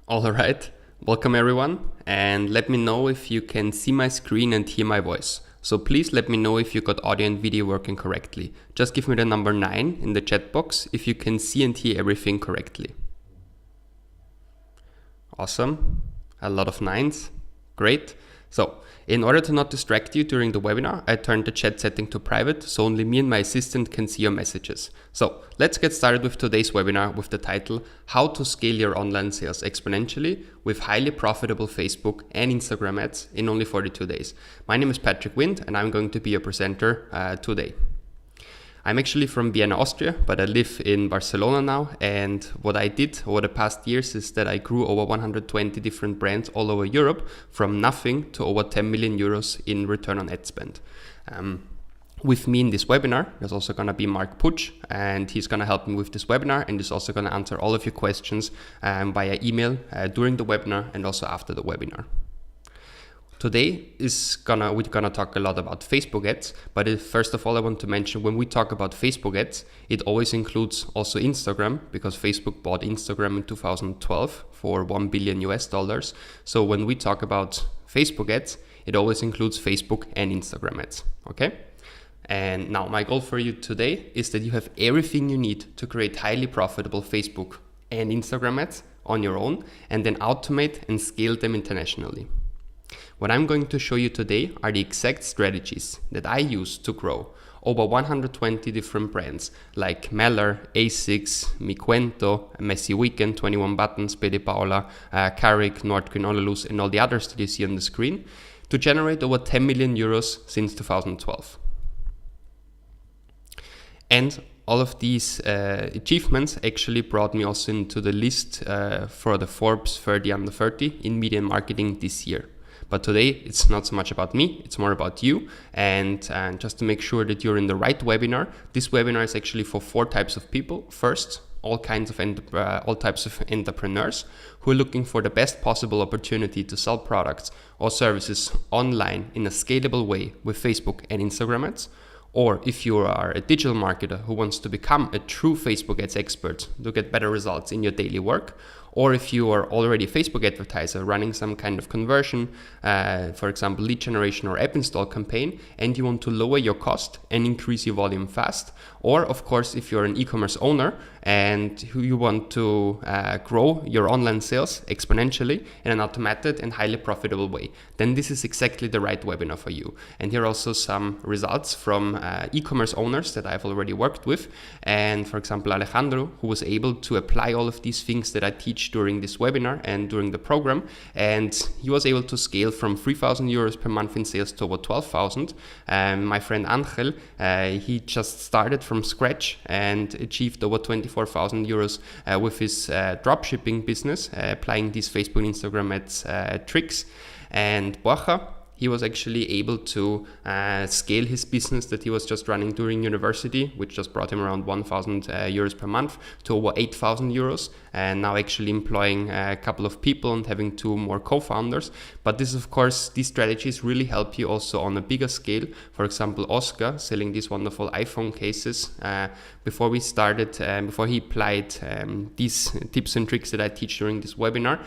All right, welcome everyone, and let me know if you can see my screen and hear my voice. So please let me know if you got audio and video working correctly. Just give me the number 9 in the chat box if you can see and hear everything correctly. Awesome, a lot of 9s, great. So, in order to not distract you during the webinar, I turned the chat setting to private so only me and my assistant can see your messages. So, let's get started with today's webinar with the title, How to Scale Your Online Sales Exponentially with Highly Profitable Facebook and Instagram Ads in only 42 days. My name is Patrick Wind and I'm going to be your presenter today. I'm actually from Vienna, Austria, but I live in Barcelona now, and what I did over the past years is that I grew over 120 different brands all over Europe from nothing to over 10 million euros in return on ad spend. With me in this webinar, there's also going to be Mark Putsch, and he's going to help me with this webinar, and he's also going to answer all of your questions via email during the webinar and also after the webinar. Today we're gonna talk a lot about Facebook ads, but first of all I want to mention when we talk about Facebook ads, it always includes also Instagram, because Facebook bought Instagram in 2012 for $1 billion US. So when we talk about Facebook ads, it always includes Facebook and Instagram ads, okay? And now my goal for you today is that you have everything you need to create highly profitable Facebook and Instagram ads on your own and then automate and scale them internationally. What I'm going to show you today are the exact strategies that I use to grow over 120 different brands like Meller, A6, Mi Cuento, Messy Weekend, 21 Buttons, Pede Paula, Carrick, Nordgreen, Olaluz, and all the others that you see on the screen to generate over 10 million euros since 2012. And all of these achievements actually brought me also into the list for the Forbes 30 Under 30 in media and marketing this year. But today, it's not so much about me, it's more about you. And just to make sure that you're in the right webinar, this webinar is actually for 4 types of people. First, all types of entrepreneurs who are looking for the best possible opportunity to sell products or services online in a scalable way with Facebook and Instagram ads. Or if you are a digital marketer who wants to become a true Facebook ads expert to get better results in your daily work. Or if you are already a Facebook advertiser running some kind of conversion, for example, lead generation or app install campaign, and you want to lower your cost and increase your volume fast. Or of course, if you're an e-commerce owner and you want to grow your online sales exponentially in an automated and highly profitable way, then this is exactly the right webinar for you. And here are also some results from e-commerce owners that I've already worked with. And for example, Alejandro, who was able to apply all of these things that I teach during this webinar and during the program, and he was able to scale from 3,000 euros per month in sales to over 12,000. My friend Angel, he just started from scratch and achieved over 24,000 euros with his dropshipping business, applying these Facebook and Instagram ads tricks. And Borja, he was actually able to scale his business that he was just running during university, which just brought him around 1,000 euros per month to over 8,000 euros, and now actually employing a couple of people and having 2 more co-founders. But this, of course, these strategies really help you also on a bigger scale. For example, Oscar selling these wonderful iPhone cases. Before we started, before he applied these tips and tricks that I teach during this webinar,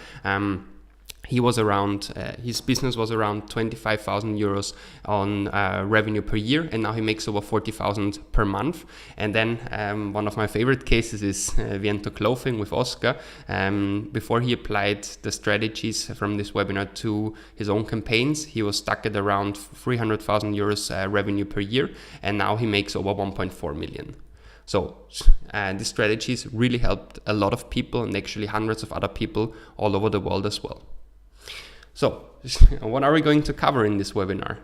he was around, his business was around 25,000 euros on revenue per year, and now he makes over 40,000 per month. And then one of my favorite cases is Viento Clothing with Oscar. Before he applied the strategies from this webinar to his own campaigns, he was stuck at around 300,000 euros revenue per year, and now he makes over 1.4 million. So these strategies really helped a lot of people and actually hundreds of other people all over the world as well. So, what are we going to cover in this webinar?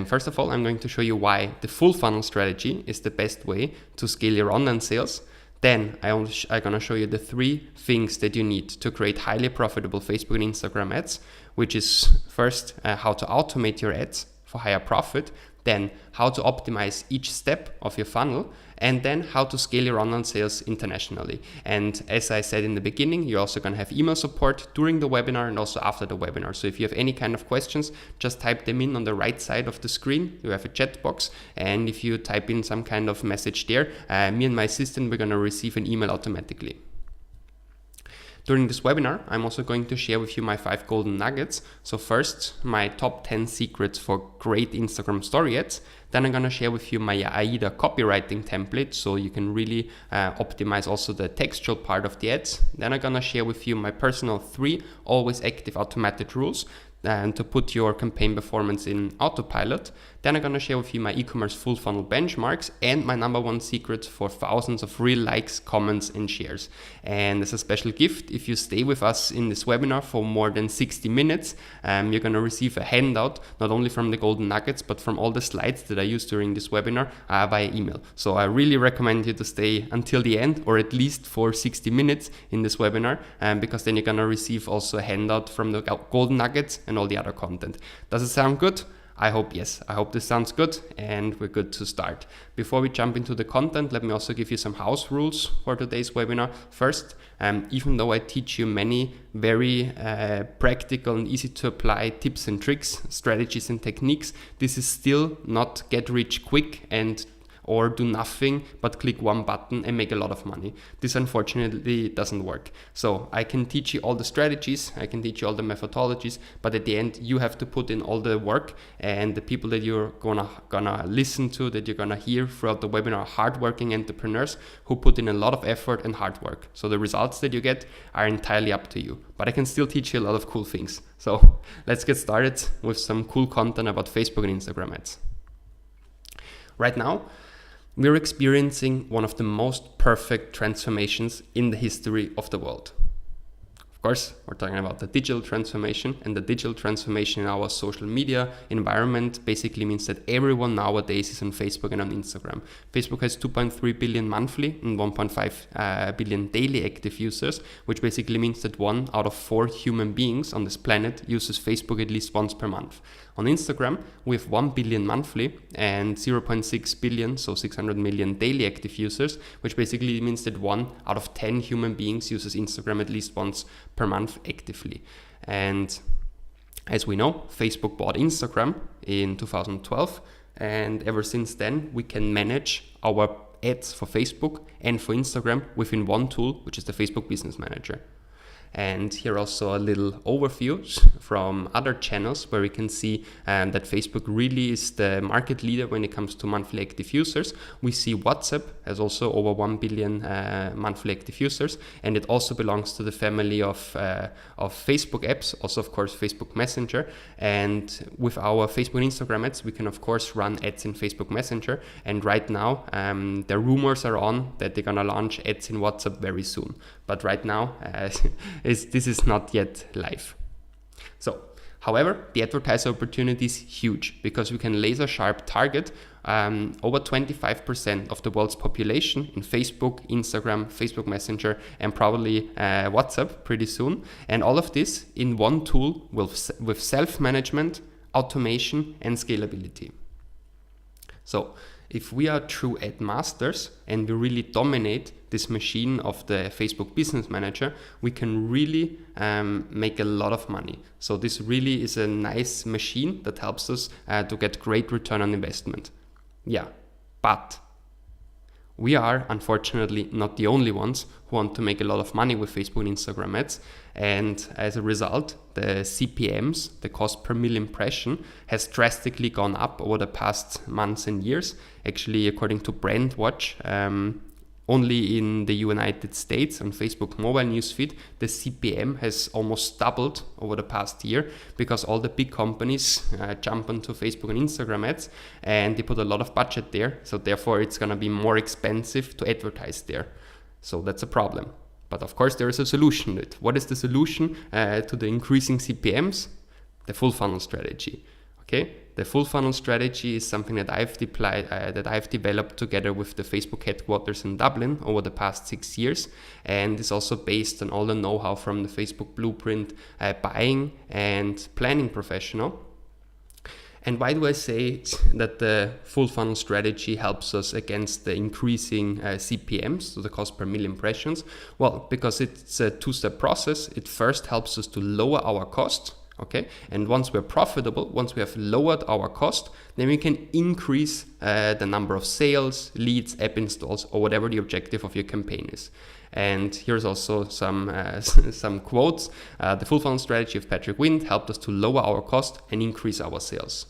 First of all, I'm going to show you why the full funnel strategy is the best way to scale your online sales. Then I'm going to show you the 3 things that you need to create highly profitable Facebook and Instagram ads, which is first how to automate your ads for higher profit, then how to optimize each step of your funnel, and then how to scale your online sales internationally. And as I said in the beginning, you're also going to have email support during the webinar and also after the webinar. So if you have any kind of questions, just type them in on the right side of the screen. You have a chat box, and if you type in some kind of message there, me and my assistant, we're going to receive an email automatically. During this webinar, I'm also going to share with you my 5 golden nuggets. So first, my top 10 secrets for great Instagram story ads. Then I'm going to share with you my AIDA copywriting template, so you can really optimize also the textual part of the ads. Then I'm going to share with you my personal 3 always active automated rules and to put your campaign performance in autopilot. Then I'm going to share with you my e-commerce full funnel benchmarks and my number 1 secret for thousands of real likes, comments and shares. And as a special gift, if you stay with us in this webinar for more than 60 minutes, you're going to receive a handout, not only from the golden nuggets, but from all the slides that I used during this webinar via email. So I really recommend you to stay until the end, or at least for 60 minutes in this webinar, because then you're going to receive also a handout from the golden nuggets and all the other content. Does it sound good? I hope yes. I hope this sounds good and we're good to start. Before we jump into the content, let me also give you some house rules for today's webinar. First, even though I teach you many very practical and easy to apply tips and tricks, strategies and techniques, this is still not get rich quick and or do nothing but click one button and make a lot of money. This unfortunately doesn't work. So I can teach you all the strategies, I can teach you all the methodologies, but at the end you have to put in all the work, and the people that you're gonna listen to, that you're gonna hear throughout the webinar are hardworking entrepreneurs who put in a lot of effort and hard work. So the results that you get are entirely up to you, but I can still teach you a lot of cool things. So let's get started with some cool content about Facebook and Instagram ads. Right now, we're experiencing one of the most perfect transformations in the history of the world. Of course, we're talking about the digital transformation, and the digital transformation in our social media environment basically means that everyone nowadays is on Facebook and on Instagram. Facebook has 2.3 billion monthly and 1.5 billion daily active users, which basically means that 1 out of 4 human beings on this planet uses Facebook at least once per month. On Instagram, we have 1 billion monthly and 0.6 billion, so 600 million daily active users, which basically means that 1 out of 10 human beings uses Instagram at least once per month actively. And as we know, Facebook bought Instagram in 2012, and ever since then we can manage our ads for Facebook and for Instagram within one tool, which is the Facebook Business Manager. And here also a little overview from other channels where we can see that Facebook really is the market leader when it comes to monthly active users. We see WhatsApp has also over 1 billion monthly active users, and it also belongs to the family of Facebook apps, also of course Facebook Messenger. And with our Facebook and Instagram ads, we can of course run ads in Facebook Messenger. And right now, the rumors are on that they're gonna launch ads in WhatsApp very soon. But right now, this is not yet live. So, however, the advertiser opportunity is huge because we can laser sharp target over 25% of the world's population in Facebook, Instagram, Facebook Messenger, and probably WhatsApp pretty soon. And all of this in one tool with self-management, automation, and scalability. So, if we are true ad masters and we really dominate this machine of the Facebook Business Manager, we can really make a lot of money. So this really is a nice machine that helps us to get great return on investment. Yeah, but we are unfortunately not the only ones who want to make a lot of money with Facebook and Instagram ads. And as a result, the CPMs, the cost per million impression, has drastically gone up over the past months and years. Actually, according to Brandwatch, only in the United States on Facebook mobile newsfeed, the CPM has almost doubled over the past year because all the big companies jump onto Facebook and Instagram ads and they put a lot of budget there. So therefore, it's going to be more expensive to advertise there. So that's a problem. But of course, there is a solution to it. What is the solution to the increasing CPMs? The full funnel strategy. Okay, the full funnel strategy is something that I've developed together with the Facebook headquarters in Dublin over the past 6 years, and is also based on all the know-how from the Facebook Blueprint buying and planning professional. And why do I say that the full funnel strategy helps us against the increasing CPMs, so the cost per million impressions? Well, because it's a two-step process. It first helps us to lower our cost, okay? And once we're profitable, once we have lowered our cost, then we can increase the number of sales, leads, app installs, or whatever the objective of your campaign is. And here's also some some quotes. The full funnel strategy of Patrick Wind helped us to lower our cost and increase our sales.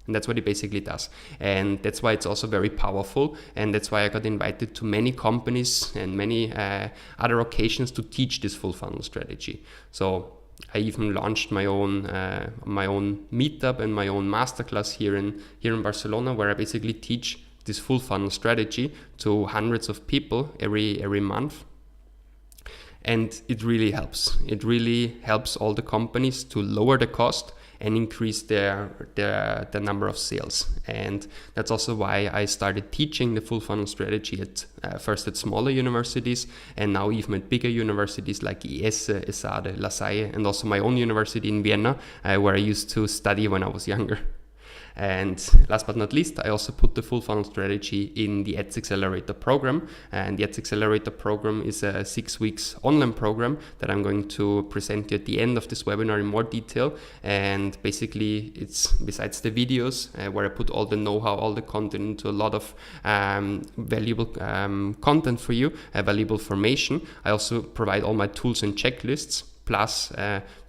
And that's what he basically does. And that's why it's also very powerful. And that's why I got invited to many companies and many other occasions to teach this full funnel strategy. So I even launched my own meetup and my own masterclass here in Barcelona, where I basically teach this full funnel strategy to hundreds of people every month. And it really helps. It really helps all the companies to lower the cost and increase their number of sales. And that's also why I started teaching the full funnel strategy first at smaller universities, and now even at bigger universities like IS, ESADE, La Salle, and also my own university in Vienna, where I used to study when I was younger. And last but not least, I also put the full funnel strategy in the Ads Accelerator program. And the Ads Accelerator program is a 6 weeks online program that I'm going to present you at the end of this webinar in more detail. And basically, it's besides the videos where I put all the know-how, all the content into a lot of valuable content for you, valuable information. I also provide all my tools and checklists, plus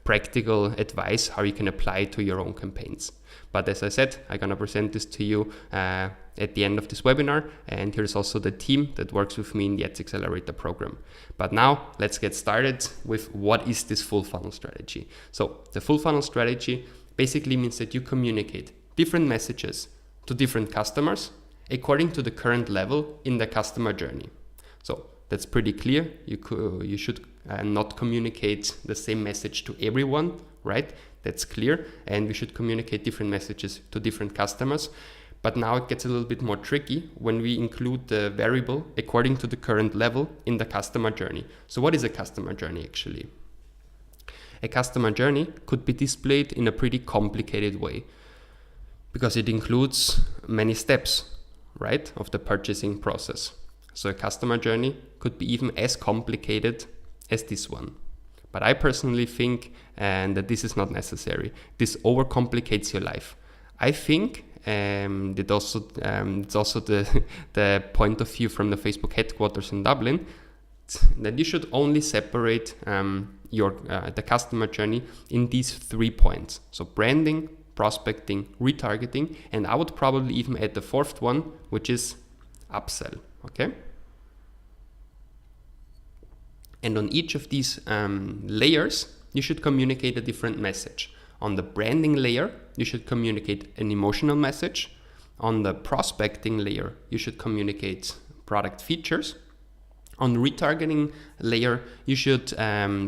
practical advice how you can apply it to your own campaigns. But as I said, I'm going to present this to you at the end of this webinar. And here's also the team that works with me in the Ads Accelerator program. But now let's get started with what is this full funnel strategy. So the full funnel strategy basically means that you communicate different messages to different customers according to the current level in the customer journey. So that's pretty clear. You should not communicate the same message to everyone, right? That's clear. And we should communicate different messages to different customers. But now it gets a little bit more tricky when we include the variable according to the current level in the customer journey. So what is a customer journey actually? A customer journey could be displayed in a pretty complicated way because it includes many steps, right, of the purchasing process. So a customer journey could be even as complicated as this one. But I personally think that this is not necessary. This overcomplicates your life. I think it's also the point of view from the Facebook headquarters in Dublin, that you should only separate the customer journey in these 3 points. So branding, prospecting, retargeting, and I would probably even add the 4th one, which is upsell. Okay. And on each of these layers, you should communicate a different message. On the branding layer, you should communicate an emotional message. On the prospecting layer, you should communicate product features. On the retargeting layer, you should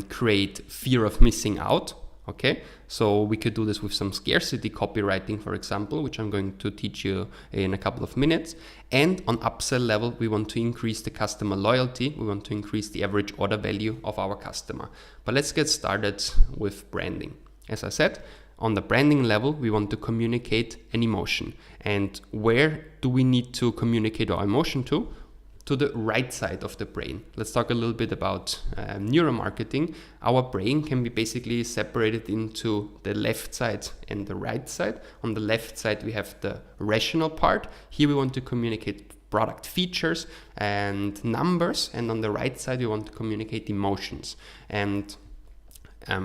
create fear of missing out. Okay, so we could do this with some scarcity copywriting, for example, which I'm going to teach you in a couple of minutes. And on upsell level, we want to increase the customer loyalty. We want to increase the average order value of our customer. But let's get started with branding. As I said, on the branding level, we want to communicate an emotion. And where do we need to communicate our emotion to? To the right side of the brain. Let's talk a little bit about neuromarketing. Our brain can be basically separated into the left side and the right side. On the left side, we have the rational part. Here we want to communicate product features and numbers. And on the right side, we want to communicate emotions. And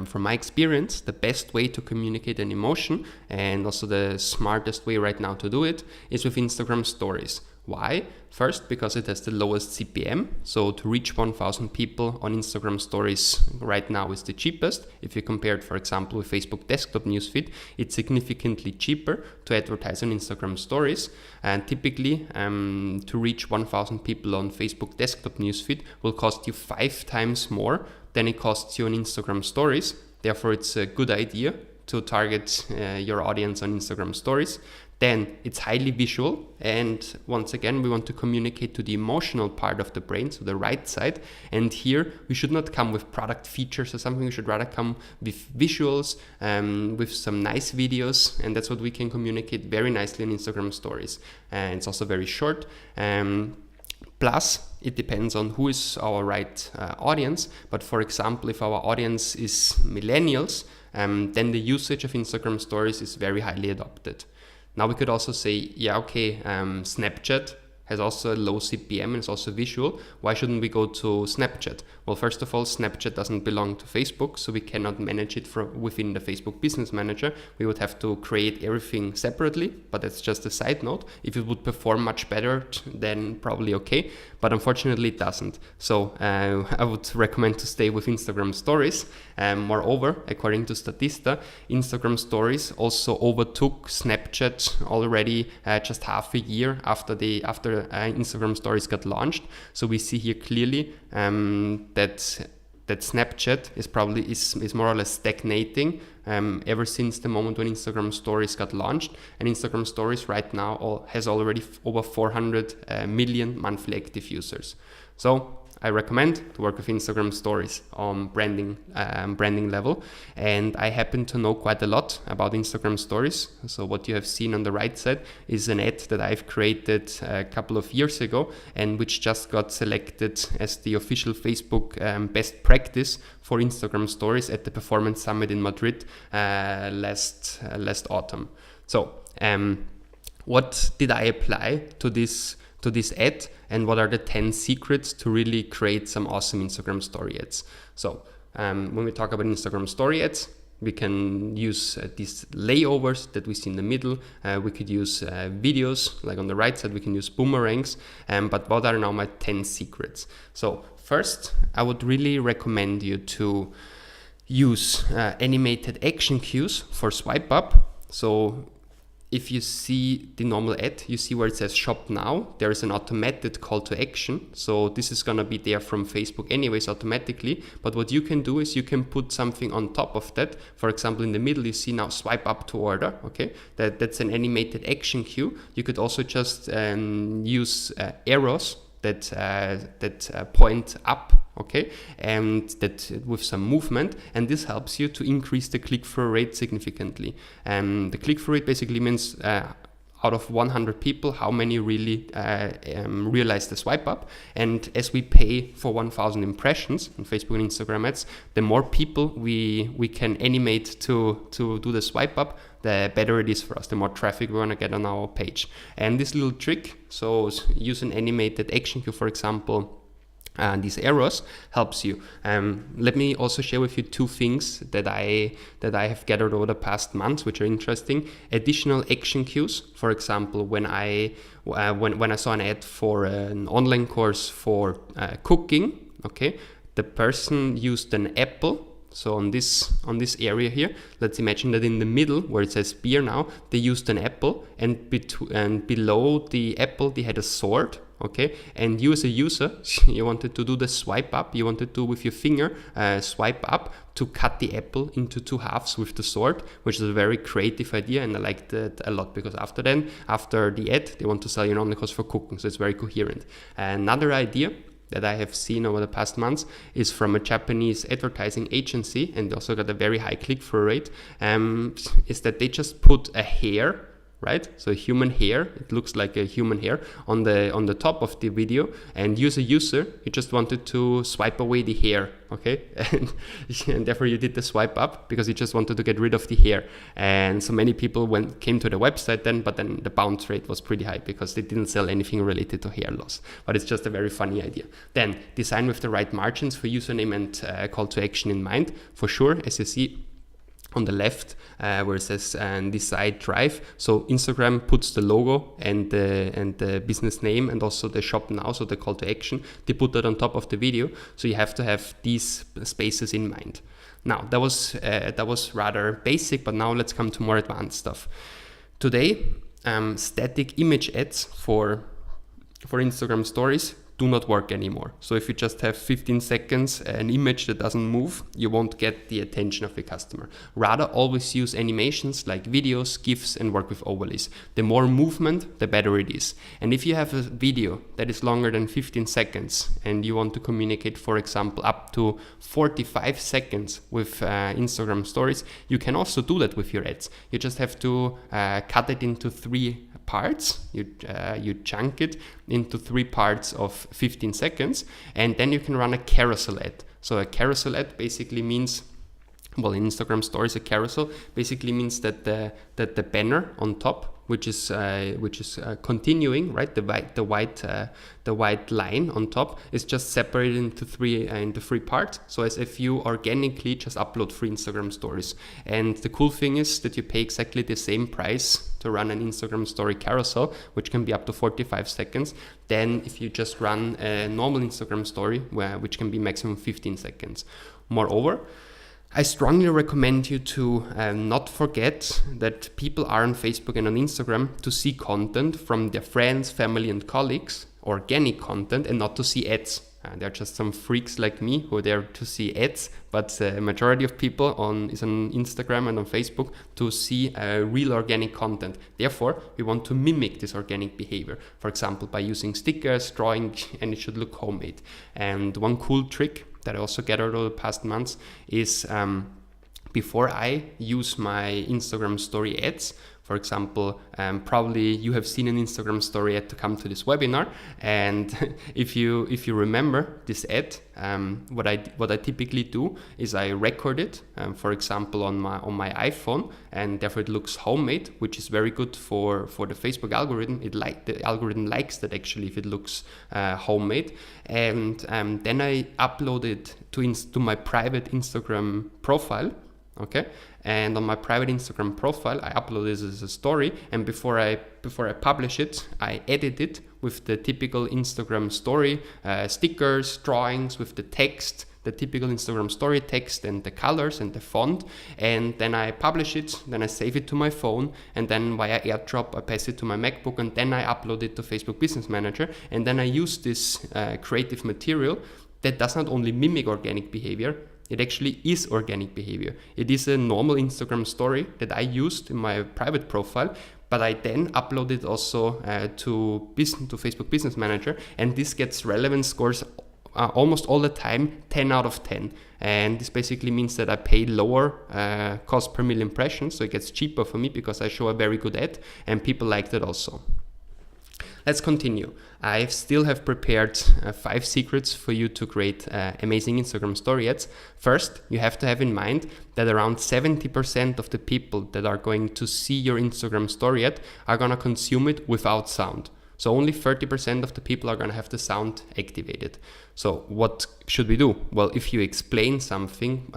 from my experience, the best way to communicate an emotion, and also the smartest way right now to do it, is with Instagram stories. Why? First, because it has the lowest CPM. So to reach 1,000 people on Instagram stories right now is the cheapest. If you compare it, for example, with Facebook desktop newsfeed, it's significantly cheaper to advertise on Instagram stories. And typically, to reach 1,000 people on Facebook desktop newsfeed will cost you 5 times more than it costs you on Instagram stories. Therefore, it's a good idea to target your audience on Instagram stories. Then it's highly visual, and once again we want to communicate to the emotional part of the brain, so the right side. And here we should not come with product features or something, we should rather come with visuals, with some nice videos, and that's what we can communicate very nicely on Instagram stories. And it's also very short. Plus, it depends on who is our right audience. But for example, if our audience is millennials, then the usage of Instagram stories is very highly adopted. Now we could also say, yeah, okay, Snapchat has also a low CPM and it's also visual. Why shouldn't we go to Snapchat? Well, first of all, Snapchat doesn't belong to Facebook, so we cannot manage it from within the Facebook Business Manager. We would have to create everything separately, but that's just a side note. If it would perform much better, then probably okay, but unfortunately it doesn't. So I would recommend to stay with Instagram Stories. Moreover, according to Statista, Instagram Stories also overtook Snapchat already just half a year after Instagram Stories got launched. So we see here clearly that Snapchat is more or less stagnating ever since the moment when Instagram Stories got launched. And Instagram Stories right now has already over 400 million monthly active users. So I recommend to work with Instagram Stories on branding level. And I happen to know quite a lot about Instagram Stories. So what you have seen on the right side is an ad that I've created a couple of years ago and which just got selected as the official Facebook best practice for Instagram Stories at the Performance Summit in Madrid last autumn. So what did I apply to this ad, and what are the 10 secrets to really create some awesome Instagram story ads? So when we talk about Instagram story ads, we can use these layovers that we see in the middle. We could use videos, like on the right side, we can use boomerangs. But what are now my 10 secrets? So first, I would really recommend you to use animated action cues for swipe up. So if you see the normal ad, you see where it says shop now, there is an automated call to action. So this is going to be there from Facebook anyways automatically. But what you can do is you can put something on top of that. For example, in the middle, you see now swipe up to order. Okay, that's an animated action cue. You could also just use arrows that point up, okay, and that with some movement, and this helps you to increase the click-through rate significantly. The click-through rate basically means out of 100 people, how many really realize the swipe up. And as we pay for 1,000 impressions on Facebook and Instagram ads, the more people we can animate to do the swipe up, the better it is for us, the more traffic we're gonna get on our page. And this little trick, so use an animated action cue, for example, these arrows, helps you. Let me also share with you two things that I have gathered over the past months, which are interesting. Additional action cues. For example, when I saw an ad for an online course for cooking, okay, the person used an apple. So on this area here, let's imagine that in the middle where it says beer now, they used an apple, and below the apple they had a sword. Okay, and you as a user, you wanted to do the swipe up, you wanted to with your finger swipe up to cut the apple into two halves with the sword, which is a very creative idea, and I liked it a lot because after the ad, they want to sell your online course for cooking, so it's very coherent. Another idea that I have seen over the past months is from a Japanese advertising agency, and they also got a very high click-through rate, is that they just put a hair, right? So human hair, it looks like a human hair on the top of the video, and you as a user, you just wanted to swipe away the hair, okay? And therefore you did the swipe up because you just wanted to get rid of the hair. And so many people came to the website but then the bounce rate was pretty high because they didn't sell anything related to hair loss. But it's just a very funny idea. Then design with the right margins for username and call to action in mind, for sure, as you see on the left where it says decide drive. So Instagram puts the logo and the business name and also the shop now, so the call to action, they put that on top of the video. So you have to have these spaces in mind. Now that was rather basic, but now let's come to more advanced stuff. Today, static image ads for Instagram stories do not work anymore. So if you just have 15 seconds, an image that doesn't move, you won't get the attention of the customer. Rather, always use animations like videos, GIFs, and work with overlays. The more movement, the better it is. And if you have a video that is longer than 15 seconds and you want to communicate, for example, up to 45 seconds with Instagram stories, you can also do that with your ads. You just have to cut it into 3 parts. You chunk it into 3 parts of 15 seconds, and then you can run a carousel ad. So a carousel ad basically means, well, in Instagram stories, a carousel basically means that the banner on top which is continuing, right? The white line on top is just separated into three parts. So as if you organically just upload 3 Instagram stories. And the cool thing is that you pay exactly the same price to run an Instagram story carousel, which can be up to 45 seconds, than if you just run a normal Instagram story, which can be maximum 15 seconds. Moreover, I strongly recommend you to not forget that people are on Facebook and on Instagram to see content from their friends, family and colleagues, organic content, and not to see ads. There are just some freaks like me who are there to see ads, but the majority of people is on Instagram and on Facebook to see real organic content. Therefore, we want to mimic this organic behavior, for example, by using stickers, drawing, and it should look homemade. And one cool trick that I also gathered over the past months is before I use my Instagram story ads, for example, probably you have seen an Instagram story ad to come to this webinar, and if you remember this ad, what I typically do is I record it, for example, on my iPhone, and therefore it looks homemade, which is very good for the Facebook algorithm. The algorithm likes that actually if it looks homemade, and then I upload it to my private Instagram profile. Okay, and on my private Instagram profile, I upload this as a story, and before I publish it, I edit it with the typical Instagram story stickers, drawings with the text, the typical Instagram story text and the colors and the font, and then I publish it, then I save it to my phone, and then via AirDrop I pass it to my MacBook, and then I upload it to Facebook Business Manager, and then I use this creative material that does not only mimic organic behavior, it actually is organic behavior. It is a normal Instagram story that I used in my private profile, but I then upload it also to Facebook Business Manager, and this gets relevance scores almost all the time 10 out of 10. And this basically means that I pay lower cost per million impressions, so it gets cheaper for me because I show a very good ad and people liked it also. Let's continue. I still have prepared 5 secrets for you to create amazing Instagram story ads. First, you have to have in mind that around 70% of the people that are going to see your Instagram story ad are going to consume it without sound. So only 30% of the people are going to have the sound activated. So what should we do? Well, if you explain something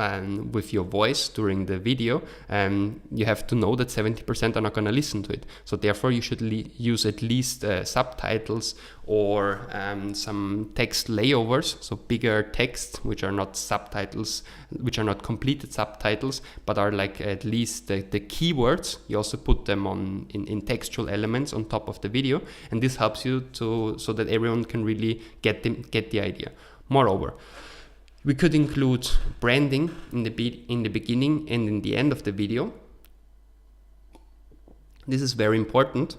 with your voice during the video, you have to know that 70% are not going to listen to it. So therefore you should use at least subtitles or some text layovers, so bigger text, which are not subtitles, which are not completed subtitles, but are like at least the keywords. You also put them in textual elements on top of the video, and this helps you so that everyone can really get the idea. Moreover, we could include branding in the beginning and in the end of the video. This is very important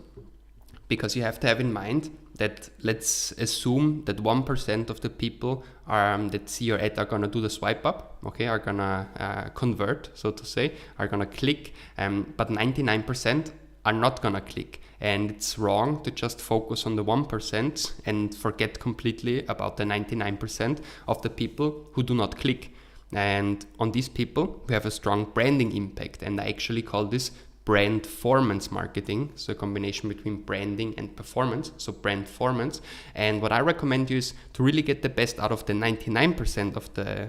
because you have to have in mind that let's assume that 1% of the people that see your ad are gonna do the swipe up, okay, are gonna convert, so to say, are gonna click, but 99% are not gonna click. And it's wrong to just focus on the 1% and forget completely about the 99% of the people who do not click. And on these people, we have a strong branding impact. And I actually call this brand-formance marketing. So a combination between branding and performance. So brand-formance. And what I recommend you is to really get the best out of the 99%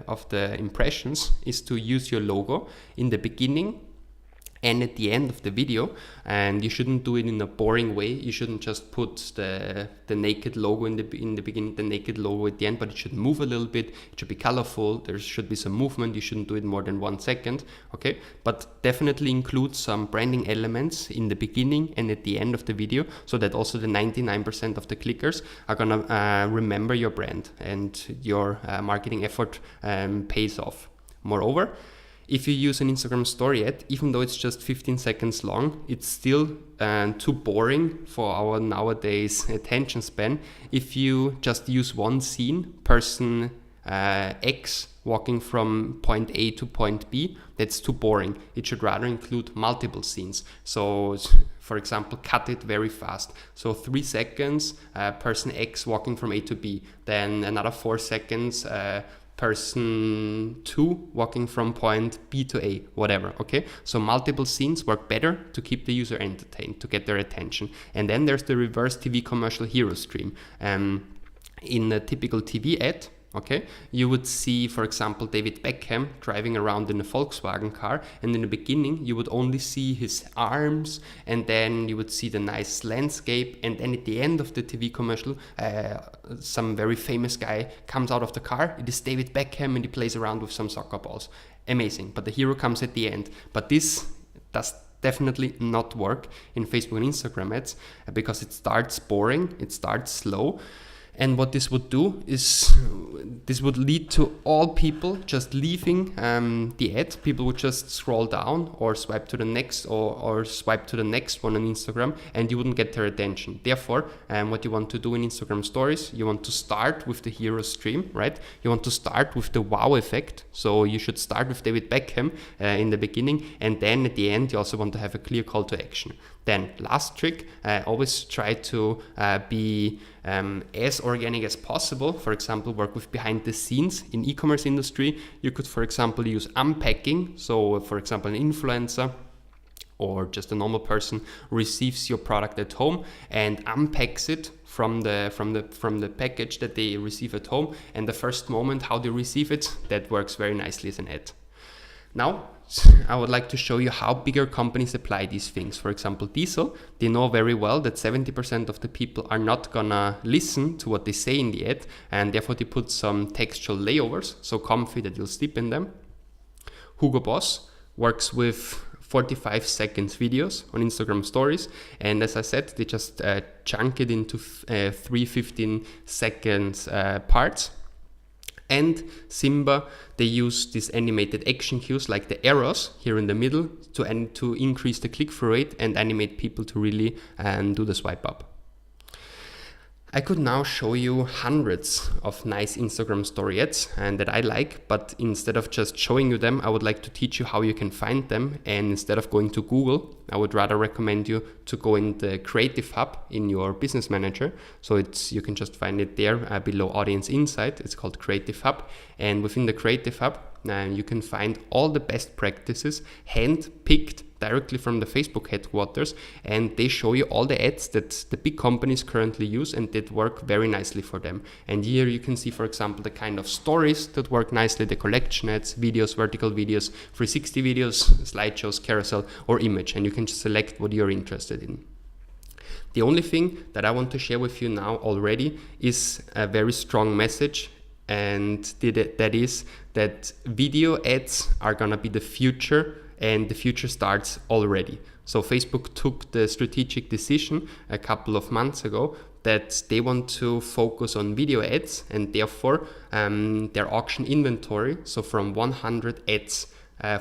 of the impressions is to use your logo in the beginning and at the end of the video, and you shouldn't do it in a boring way. You shouldn't just put the naked logo in the beginning, the naked logo at the end, but it should move a little bit. It should be colorful. There should be some movement. You shouldn't do it more than 1 second, okay? But definitely include some branding elements in the beginning and at the end of the video, so that also the 99% of the clickers are gonna remember your brand and your marketing effort pays off. Moreover, if you use an Instagram story ad, even though it's just 15 seconds long, it's still too boring for our nowadays attention span. If you just use one scene, person X walking from point A to point B, that's too boring. It should rather include multiple scenes. So, for example, cut it very fast. So 3 seconds, person X walking from A to B. Then another 4 seconds, person 2 walking from point B to A, whatever, okay? So multiple scenes work better to keep the user entertained, to get their attention. And then there's the reverse TV commercial hero stream. In a typical TV ad, okay, you would see, for example, David Beckham driving around in a Volkswagen car, and in the beginning you would only see his arms, and then you would see the nice landscape, and then at the end of the TV commercial, some very famous guy comes out of the car. It is David Beckham, and he plays around with some soccer balls. Amazing. But the hero comes at the end. But this does definitely not work in Facebook and Instagram ads, because it starts boring, it starts slow. And what this would do is this would lead to all people just leaving the ad. People would just scroll down or swipe to the next or swipe to the next one on Instagram, and you wouldn't get their attention. Therefore, what you want to do in Instagram stories, you want to start with the hero stream, right? You want to start with the wow effect. So you should start with David Beckham in the beginning, and then at the end you also want to have a clear call to action. Then last trick, always try to be as organic as possible. For example, work with behind the scenes. In e-commerce industry, you could, for example, use unpacking. So for example, an influencer or just a normal person receives your product at home and unpacks it from the package that they receive at home, and the first moment how they receive it, that works very nicely as an ad. Now, I would like to show you how bigger companies apply these things. For example, Diesel, they know very well that 70% of the people are not gonna listen to what they say in the ad, and therefore they put some textual layovers, so comfy that you'll sleep in them. Hugo Boss works with 45 seconds videos on Instagram stories, and as I said, they just chunk it into 3 15 seconds parts. And Simba, they use these animated action cues like the arrows here in the middle to increase the click-through rate and animate people to really do the swipe up. I could now show you hundreds of nice Instagram story ads and that I like, but instead of just showing you them, I would like to teach you how you can find them. And instead of going to Google, I would rather recommend you to go in the Creative Hub in your Business Manager. So you can just find it there below Audience Insight. It's called Creative Hub. And within the Creative Hub, you can find all the best practices hand-picked directly from the Facebook headquarters, and they show you all the ads that the big companies currently use and that work very nicely for them. And here you can see, for example, the kind of stories that work nicely, the collection ads, videos, vertical videos, 360 videos, slideshows, carousel, or image, and you can just select what you're interested in. The only thing that I want to share with you now already is a very strong message, and that is that video ads are gonna be the future, and the future starts already. So Facebook took the strategic decision a couple of months ago that they want to focus on video ads, and therefore their auction inventory, so from 100 ads,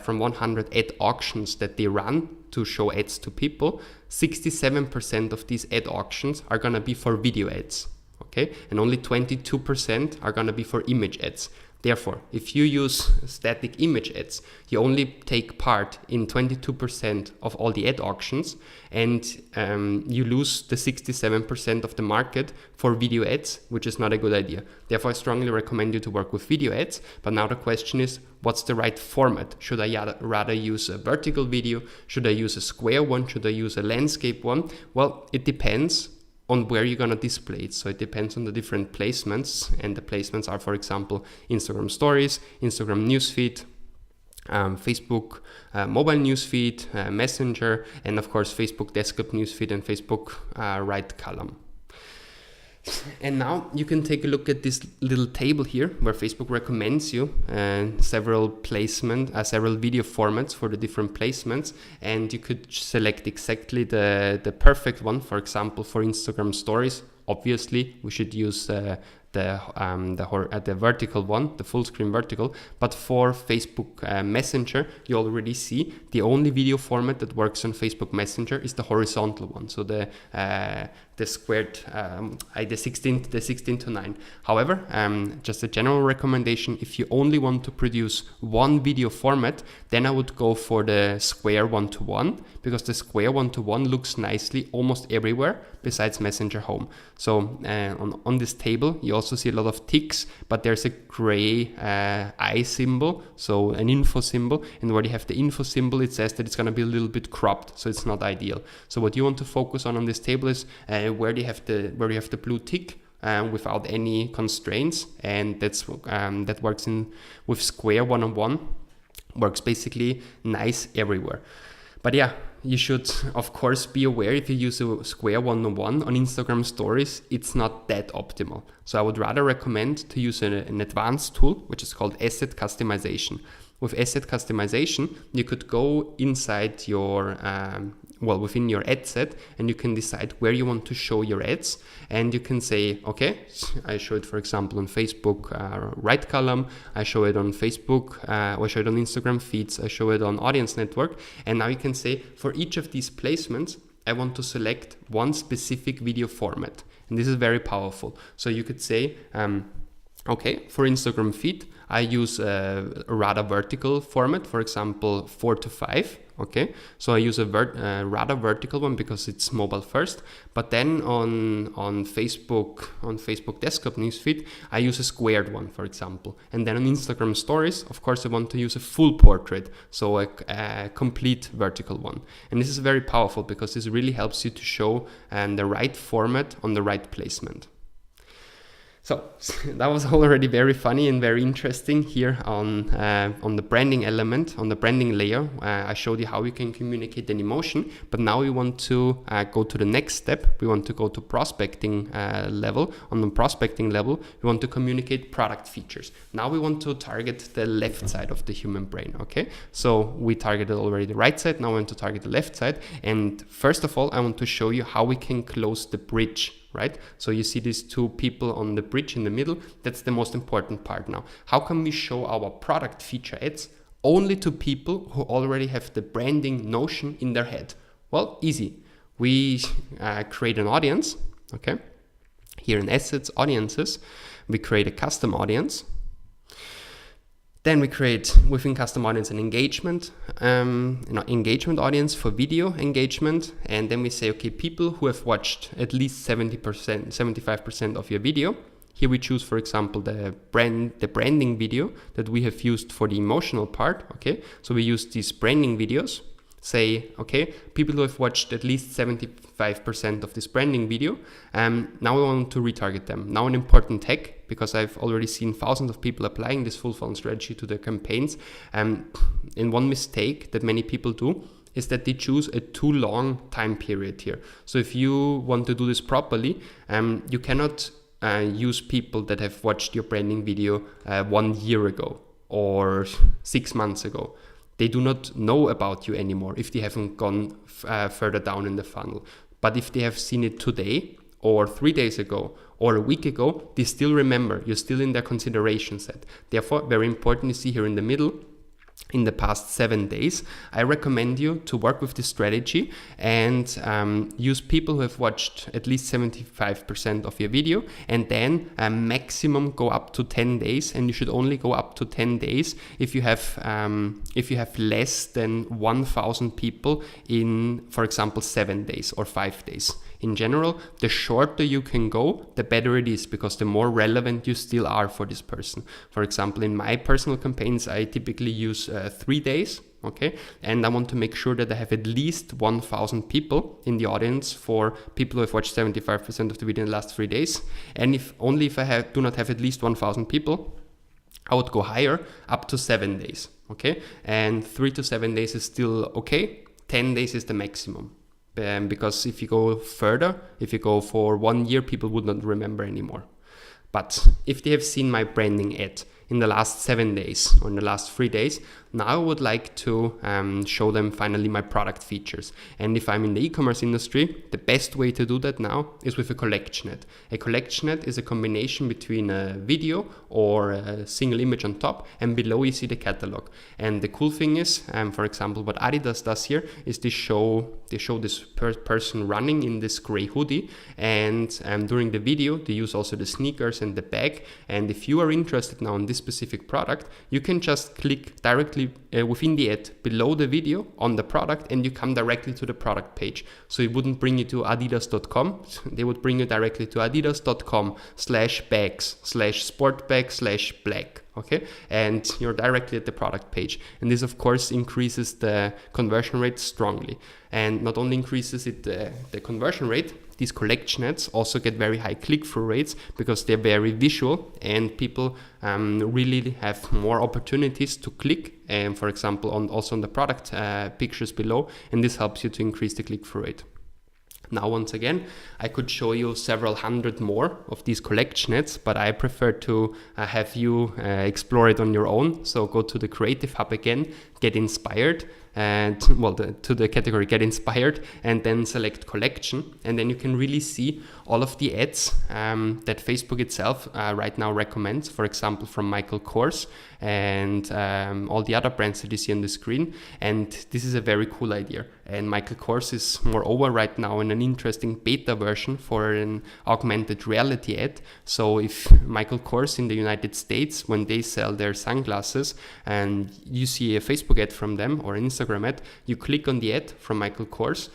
from 100 ad auctions that they run to show ads to people, 67% of these ad auctions are gonna be for video ads, okay? And only 22% are gonna be for image ads. Therefore, if you use static image ads, you only take part in 22% of all the ad auctions, and you lose the 67% of the market for video ads, which is not a good idea. Therefore, I strongly recommend you to work with video ads. But now the question is, what's the right format? Should I rather use a vertical video? Should I use a square one? Should I use a landscape one? Well, it depends on where you're going to display it. So it depends on the different placements, and the placements are, for example, Instagram stories, Instagram newsfeed, Facebook mobile newsfeed, Messenger, and of course Facebook desktop newsfeed and Facebook right column. And now you can take a look at this little table here where Facebook recommends you several video formats for the different placements, and you could select exactly the perfect one. For example, for Instagram stories, obviously we should use the vertical one, the full screen vertical. But for Facebook Messenger, you already see the only video format that works on Facebook Messenger is the horizontal one, so the squared, the 16:9. However, just a general recommendation: if you only want to produce one video format, then I would go for the square 1:1, because the square 1:1 looks nicely almost everywhere besides Messenger Home. So on this table, you also see a lot of ticks, but there's a gray eye symbol, so an info symbol, and where you have the info symbol, it says that it's going to be a little bit cropped, so it's not ideal. So what you want to focus on this table is where you have the blue tick without any constraints, and that works with square one-on-one, works basically nice everywhere. But yeah, you should of course be aware, if you use a square one-on-one on Instagram stories, it's not that optimal. So I would rather recommend to use an advanced tool, which is called asset customization. With asset customization, you could go inside your within your ad set, and you can decide where you want to show your ads, and you can say, okay, I show it, for example, on Facebook right column, I show it on Facebook, or I show it on Instagram feeds, I show it on audience network, and now you can say, for each of these placements, I want to select one specific video format, and this is very powerful. So you could say, okay, for Instagram feed, I use a rather vertical format, for example, 4:5. Okay, so I use a rather vertical one because it's mobile first. But then on Facebook desktop newsfeed, I use a squared one, for example. And then on Instagram stories, of course, I want to use a full portrait, so a complete vertical one. And this is very powerful because this really helps you to show the right format on the right placement. So that was already very funny and very interesting here on the branding element, on the branding layer. I showed you how you can communicate an emotion, but now we want to go to the next step. We want to go to prospecting level. On the prospecting level, we want to communicate product features. Now we want to target the left side of the human brain, okay? So we targeted already the right side, now I want to target the left side. And first of all, I want to show you how we can close the bridge, right? So you see these two people on the bridge in the middle. That's the most important part now. How can we show our product feature ads only to people who already have the branding notion in their head? Well, easy. We create an audience, okay? Here in Assets, Audiences, we create a custom audience. Then we create within custom audience an engagement audience for video engagement. And then we say, okay, people who have watched at least 70%, 75% of your video. Here we choose, for example, the branding video that we have used for the emotional part. Okay, so we use these branding videos. Say, okay, people who have watched at least 75% of this branding video, now we want to retarget them. Now an important hack, because I've already seen thousands of people applying this full funnel strategy to their campaigns. And one mistake that many people do is that they choose a too long time period here. So if you want to do this properly, you cannot use people that have watched your branding video 1 year ago or 6 months ago. They do not know about you anymore if they haven't gone further down in the funnel. But if they have seen it today or 3 days ago or a week ago, they still remember. You're still in their consideration set. Therefore, very important, you see here in the middle, in the past 7 days, I recommend you to work with this strategy and use people who have watched at least 75% of your video, and then maximum go up to 10 days. And you should only go up to 10 days if you have less than 1,000 people in, for example, 7 days or 5 days. In general, the shorter you can go, the better it is, because the more relevant you still are for this person. For example, in my personal campaigns, I typically use 3 days, okay? And I want to make sure that I have at least 1,000 people in the audience for people who have watched 75% of the video in the last 3 days. And if I do not have at least 1,000 people, I would go higher, up to 7 days, okay? And 3 to 7 days is still okay. 10 days is the maximum. Because if you go further, if you go for 1 year, people would not remember anymore. But if they have seen my branding ad in the last 7 days or in the last 3 days, now I would like to show them finally my product features. And if I'm in the e-commerce industry, the best way to do that now is with a collection ad. A collection ad is a combination between a video or a single image on top, and below you see the catalog. And the cool thing is, for example, what Adidas does here is they show this person running in this gray hoodie, and during the video they use also the sneakers and the bag. And if you are interested now in this specific product, you can just click directly within the ad below the video on the product, and you come directly to the product page. So it wouldn't bring you to adidas.com. They would bring you directly to adidas.com/bags/sportbag/black. Okay, and you're directly at the product page. And this, of course, increases the conversion rate strongly. And not only increases it the conversion rate, these collection ads also get very high click-through rates because they're very visual, and people really have more opportunities to click, for example, also on the product pictures below, and this helps you to increase the click-through rate. Now, once again, I could show you several hundred more of these collection ads, but I prefer to have you explore it on your own. So go to the Creative Hub again, get inspired, and to the category Get Inspired, and then select Collection. And then you can really see all of the ads that Facebook itself right now recommends, for example, from Michael Kors and all the other brands that you see on the screen. And this is a very cool idea. And Michael Kors is moreover right now in an interesting beta version for an augmented reality ad. So if Michael Kors in the United States, when they sell their sunglasses and you see a Facebook ad from them or an Instagram ad, you click on the ad from Michael Kors,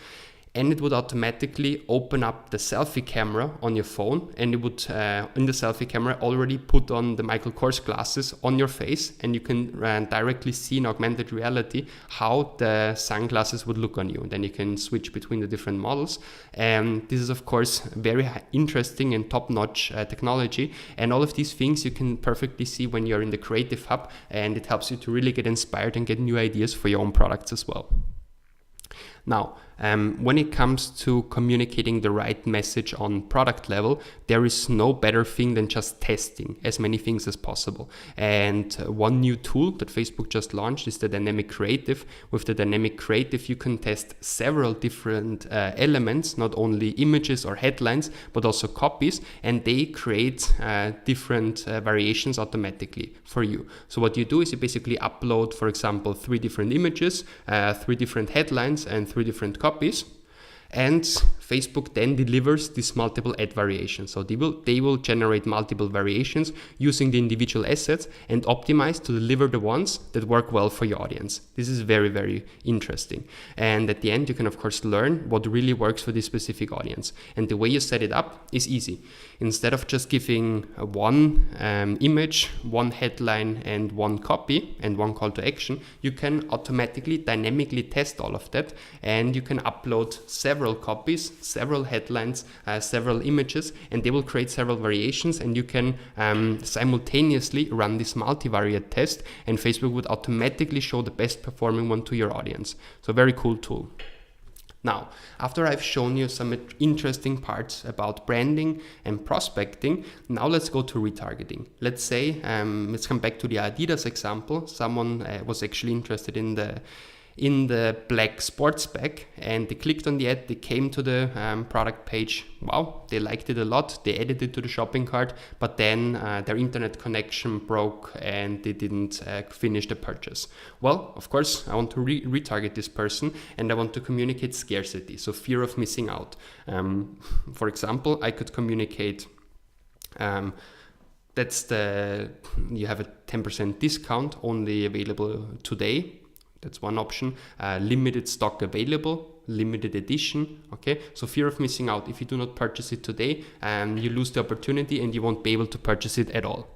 and it would automatically open up the selfie camera on your phone, and it would, in the selfie camera, already put on the Michael Kors glasses on your face, and you can directly see in augmented reality how the sunglasses would look on you. Then you can switch between the different models, and this is, of course, very interesting and top-notch technology, and all of these things you can perfectly see when you're in the Creative Hub, and it helps you to really get inspired and get new ideas for your own products as well. Now, when it comes to communicating the right message on product level, there is no better thing than just testing as many things as possible. And one new tool that Facebook just launched is the Dynamic Creative. With the Dynamic Creative, you can test several different elements, not only images or headlines, but also copies, and they create different variations automatically for you. So what you do is you basically upload, for example, 3 different images, 3 different headlines, and 3 different copies, and Facebook then delivers these multiple ad variations. So they will generate multiple variations using the individual assets and optimize to deliver the ones that work well for your audience. This is very, very interesting. And at the end, you can of course learn what really works for this specific audience. And the way you set it up is easy. Instead of just giving one image, one headline, and one copy, and one call to action, you can automatically, dynamically test all of that, and you can upload several copies, several headlines, several images, and they will create several variations, and you can simultaneously run this multivariate test, and Facebook would automatically show the best performing one to your audience. So very cool tool. Now, after I've shown you some interesting parts about branding and prospecting, now let's go to retargeting. Let's say, let's come back to the Adidas example. Someone was actually interested in the black sports bag, and they clicked on the ad, they came to the product page. Wow, they liked it a lot, they added it to the shopping cart, but then their internet connection broke and they didn't finish the purchase. Well, of course, I want to retarget this person, and I want to communicate scarcity, so fear of missing out. For example, I could communicate you have a 10% discount only available today. That's one option. Limited stock available, limited edition. Okay, so fear of missing out. If you do not purchase it today, you lose the opportunity and you won't be able to purchase it at all.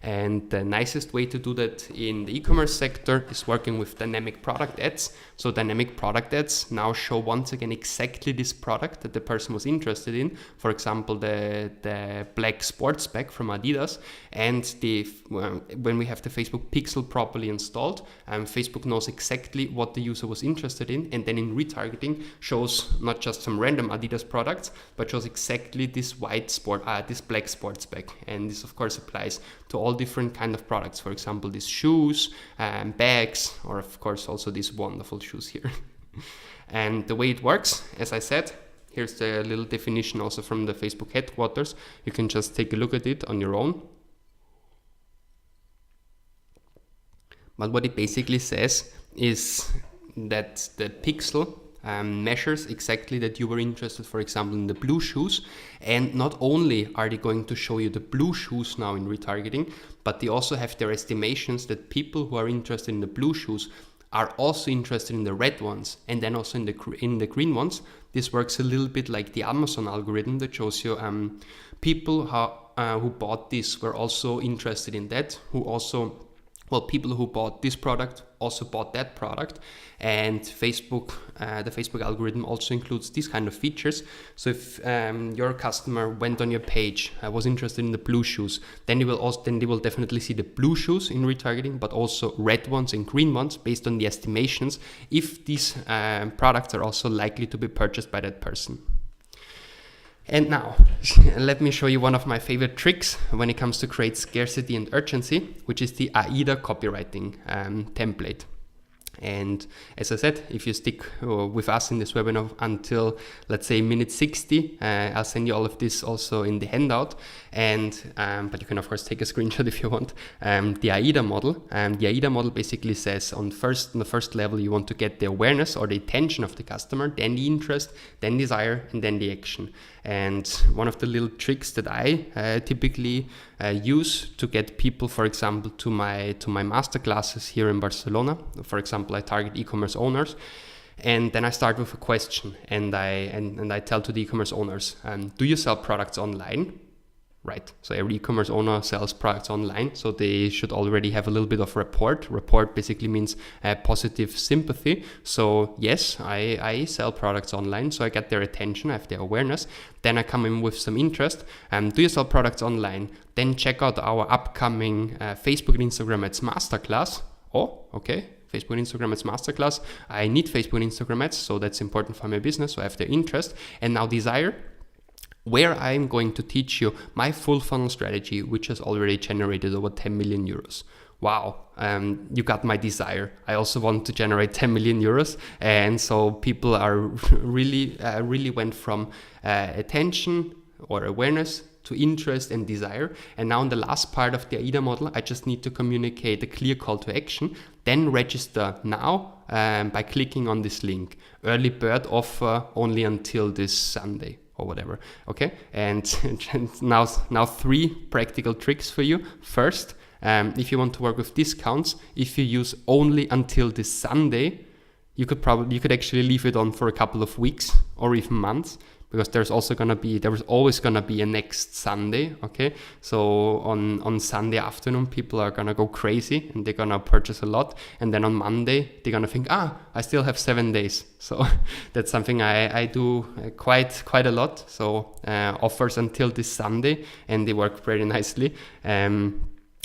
And the nicest way to do that in the e-commerce sector is working with dynamic product ads. So dynamic product ads now show once again exactly this product that the person was interested in. For example, the black sports bag from Adidas. And when we have the Facebook pixel properly installed, Facebook knows exactly what the user was interested in. And then in retargeting shows not just some random Adidas products, but shows exactly this this black sports bag. And this of course applies to all different kind of products. For example, these shoes, bags, or of course also these wonderful shoes here. And the way it works, as I said, here's the little definition also from the Facebook headquarters. You can just take a look at it on your own. But what it basically says is that the pixel measures exactly that you were interested, for example, in the blue shoes. And not only are they going to show you the blue shoes now in retargeting, but they also have their estimations that people who are interested in the blue shoes are also interested in the red ones, and then also in the green ones. This works a little bit like the Amazon algorithm that shows you people who bought this were also interested in that, people who bought this product also bought that product. And Facebook, the Facebook algorithm also includes these kind of features. So if your customer went on your page, was interested in the blue shoes, then they will definitely see the blue shoes in retargeting, but also red ones and green ones based on the estimations if these products are also likely to be purchased by that person. And now, let me show you one of my favorite tricks when it comes to create scarcity and urgency, which is the AIDA copywriting template. And as I said, if you stick with us in this webinar until, let's say, minute 60, I'll send you all of this also in the handout. And but you can of course take a screenshot if you want. The AIDA model. The AIDA model basically says on the first level you want to get the awareness or the attention of the customer, then the interest, then desire, and then the action. And one of the little tricks that I typically use to get people, for example, to my master classes here in Barcelona. For example, I target e-commerce owners, and then I start with a question, and I tell to the e-commerce owners, do you sell products online? Right. So every e-commerce owner sells products online, so they should already have a little bit of rapport. Rapport basically means positive sympathy. So yes, I sell products online, so I get their attention, I have their awareness. Then I come in with some interest. Do you sell products online? Then check out our upcoming Facebook and Instagram ads masterclass. Oh, okay. Facebook and Instagram ads masterclass. I need Facebook and Instagram ads, so that's important for my business. So I have their interest. And now desire, where I'm going to teach you my full funnel strategy, which has already generated over 10 million euros. Wow, you got my desire. I also want to generate 10 million euros. And so people are really went from attention or awareness to interest and desire. And now in the last part of the AIDA model, I just need to communicate a clear call to action. Then register now by clicking on this link. Early bird offer only until this Sunday, or whatever. Okay, and now 3 practical tricks for you. First, if you want to work with discounts, if you use only until this Sunday, you could actually leave it on for a couple of weeks or even months, because there is always gonna be a next Sunday. Okay, so on Sunday afternoon people are gonna go crazy and they're gonna purchase a lot, and then on Monday they're gonna think, I still have 7 days. So that's something I do quite a lot. So offers until this Sunday, and they work very nicely.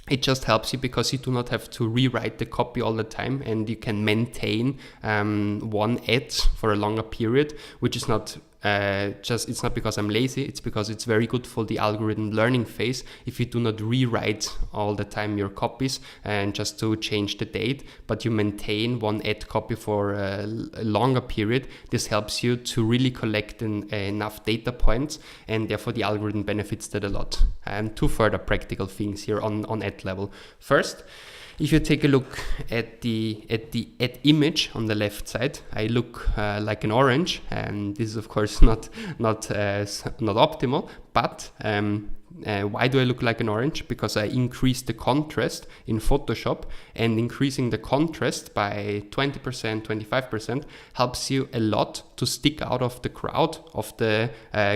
It just helps you because you do not have to rewrite the copy all the time, and you can maintain one ad for a longer period, which is not it's not because I'm lazy, it's because it's very good for the algorithm learning phase if you do not rewrite all the time your copies and just to change the date, but you maintain one ad copy for a longer period. This helps you to really collect enough data points, and therefore the algorithm benefits that a lot. And 2 further practical things here on ad level. First, if you take a look at the ad image on the left side, I look like an orange, and this is of course not optimal, but why do I look like an orange? Because I increased the contrast in Photoshop, and increasing the contrast by 20%, 25% helps you a lot to stick out of the crowd of the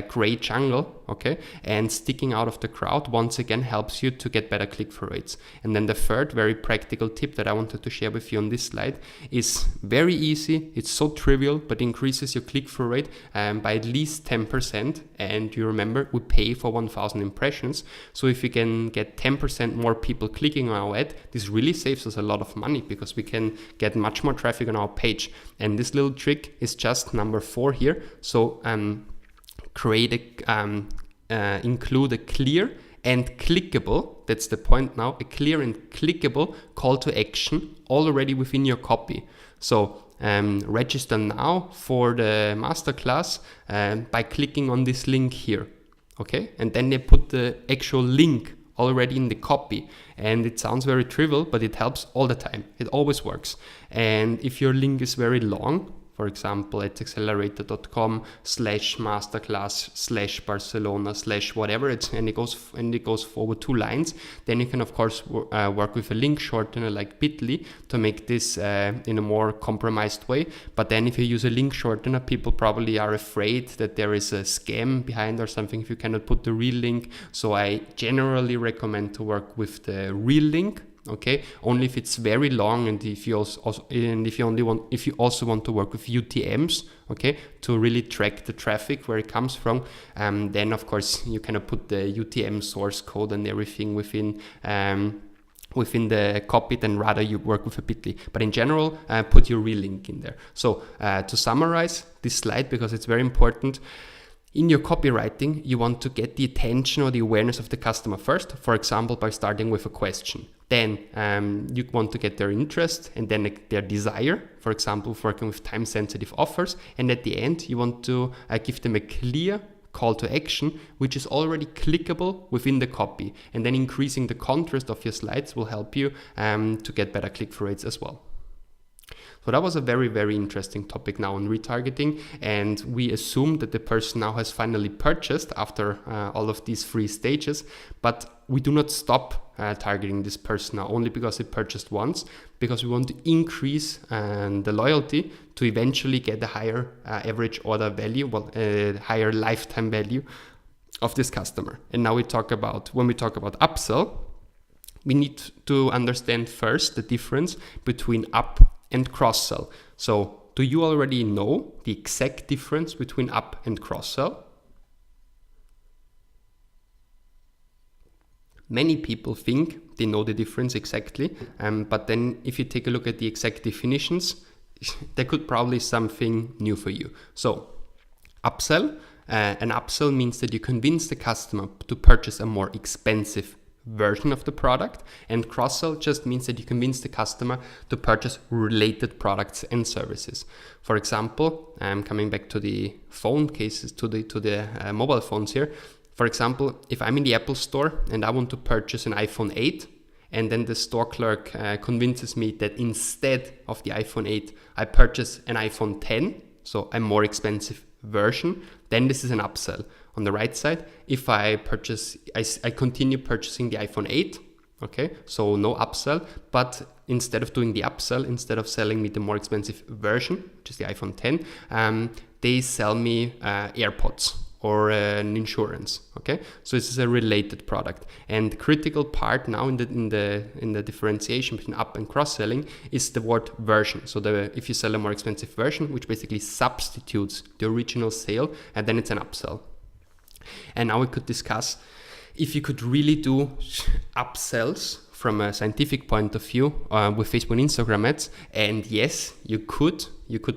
gray jungle, okay? And sticking out of the crowd once again helps you to get better click-through rates. And then the third very practical tip that I wanted to share with you on this slide is very easy. It's so trivial, but increases your click-through rate by at least 10%. And you remember, we pay for 1,000 impressions. So if we can get 10% more people clicking on our ad, this really saves us a lot of money because we can get much more traffic on our page. And this little trick is just number 4 here. So include a clear and clickable, that's the point now, a clear and clickable call to action already within your copy. So register now for the masterclass by clicking on this link here. Okay, and then they put the actual link already in the copy, and it sounds very trivial, but it helps all the time. It always works. And if your link is very long, For example, at accelerator.com/masterclass/Barcelona/whatever, and it goes forward 2 lines. Then you can of course work with a link shortener like bit.ly to make this in a more compromised way. But then if you use a link shortener, people probably are afraid that there is a scam behind or something if you cannot put the real link. So I generally recommend to work with the real link. Okay, only if it's very long, and if you also want to work with UTMs, okay, to really track the traffic where it comes from, then of course you cannot put the UTM source code and everything within the copy, then rather you work with a bit.ly. But in general, put your real link in there. So to summarize this slide, because it's very important, in your copywriting, you want to get the attention or the awareness of the customer first, for example, by starting with a question. Then you want to get their interest and then their desire, for example, working with time-sensitive offers. And at the end, you want to give them a clear call to action, which is already clickable within the copy. And then increasing the contrast of your slides will help you to get better click-through rates as well. So that was a very, very interesting topic now on retargeting, and we assume that the person now has finally purchased after all of these 3 stages, but we do not stop targeting this person now only because it purchased once, because we want to increase the loyalty to eventually get a higher average order value, higher lifetime value of this customer. And now when we talk about upsell, we need to understand first the difference between up and cross-sell. So do you already know the exact difference between up and cross-sell? Many people think they know the difference exactly, but then if you take a look at the exact definitions, there could probably something new for you. So upsell, an upsell means that you convince the customer to purchase a more expensive version of the product, and cross-sell just means that you convince the customer to purchase related products and services. For example, coming back to the phone cases, to the mobile phones here. For example, if I'm in the Apple store and I want to purchase an iPhone 8, and then the store clerk convinces me that instead of the iPhone 8, I purchase an iPhone 10, so a more expensive version, then this is an upsell. On the right side, if I continue purchasing the iPhone 8, okay, so no upsell, but instead of doing the upsell, instead of selling me the more expensive version, which is the iPhone 10, they sell me AirPods or an insurance. Okay, so this is a related product, and the critical part now in the differentiation between up and cross selling is the word version. So if you sell a more expensive version, which basically substitutes the original sale, and then it's an upsell. And now we could discuss if you could really do upsells from a scientific point of view with Facebook and Instagram ads. And yes, you could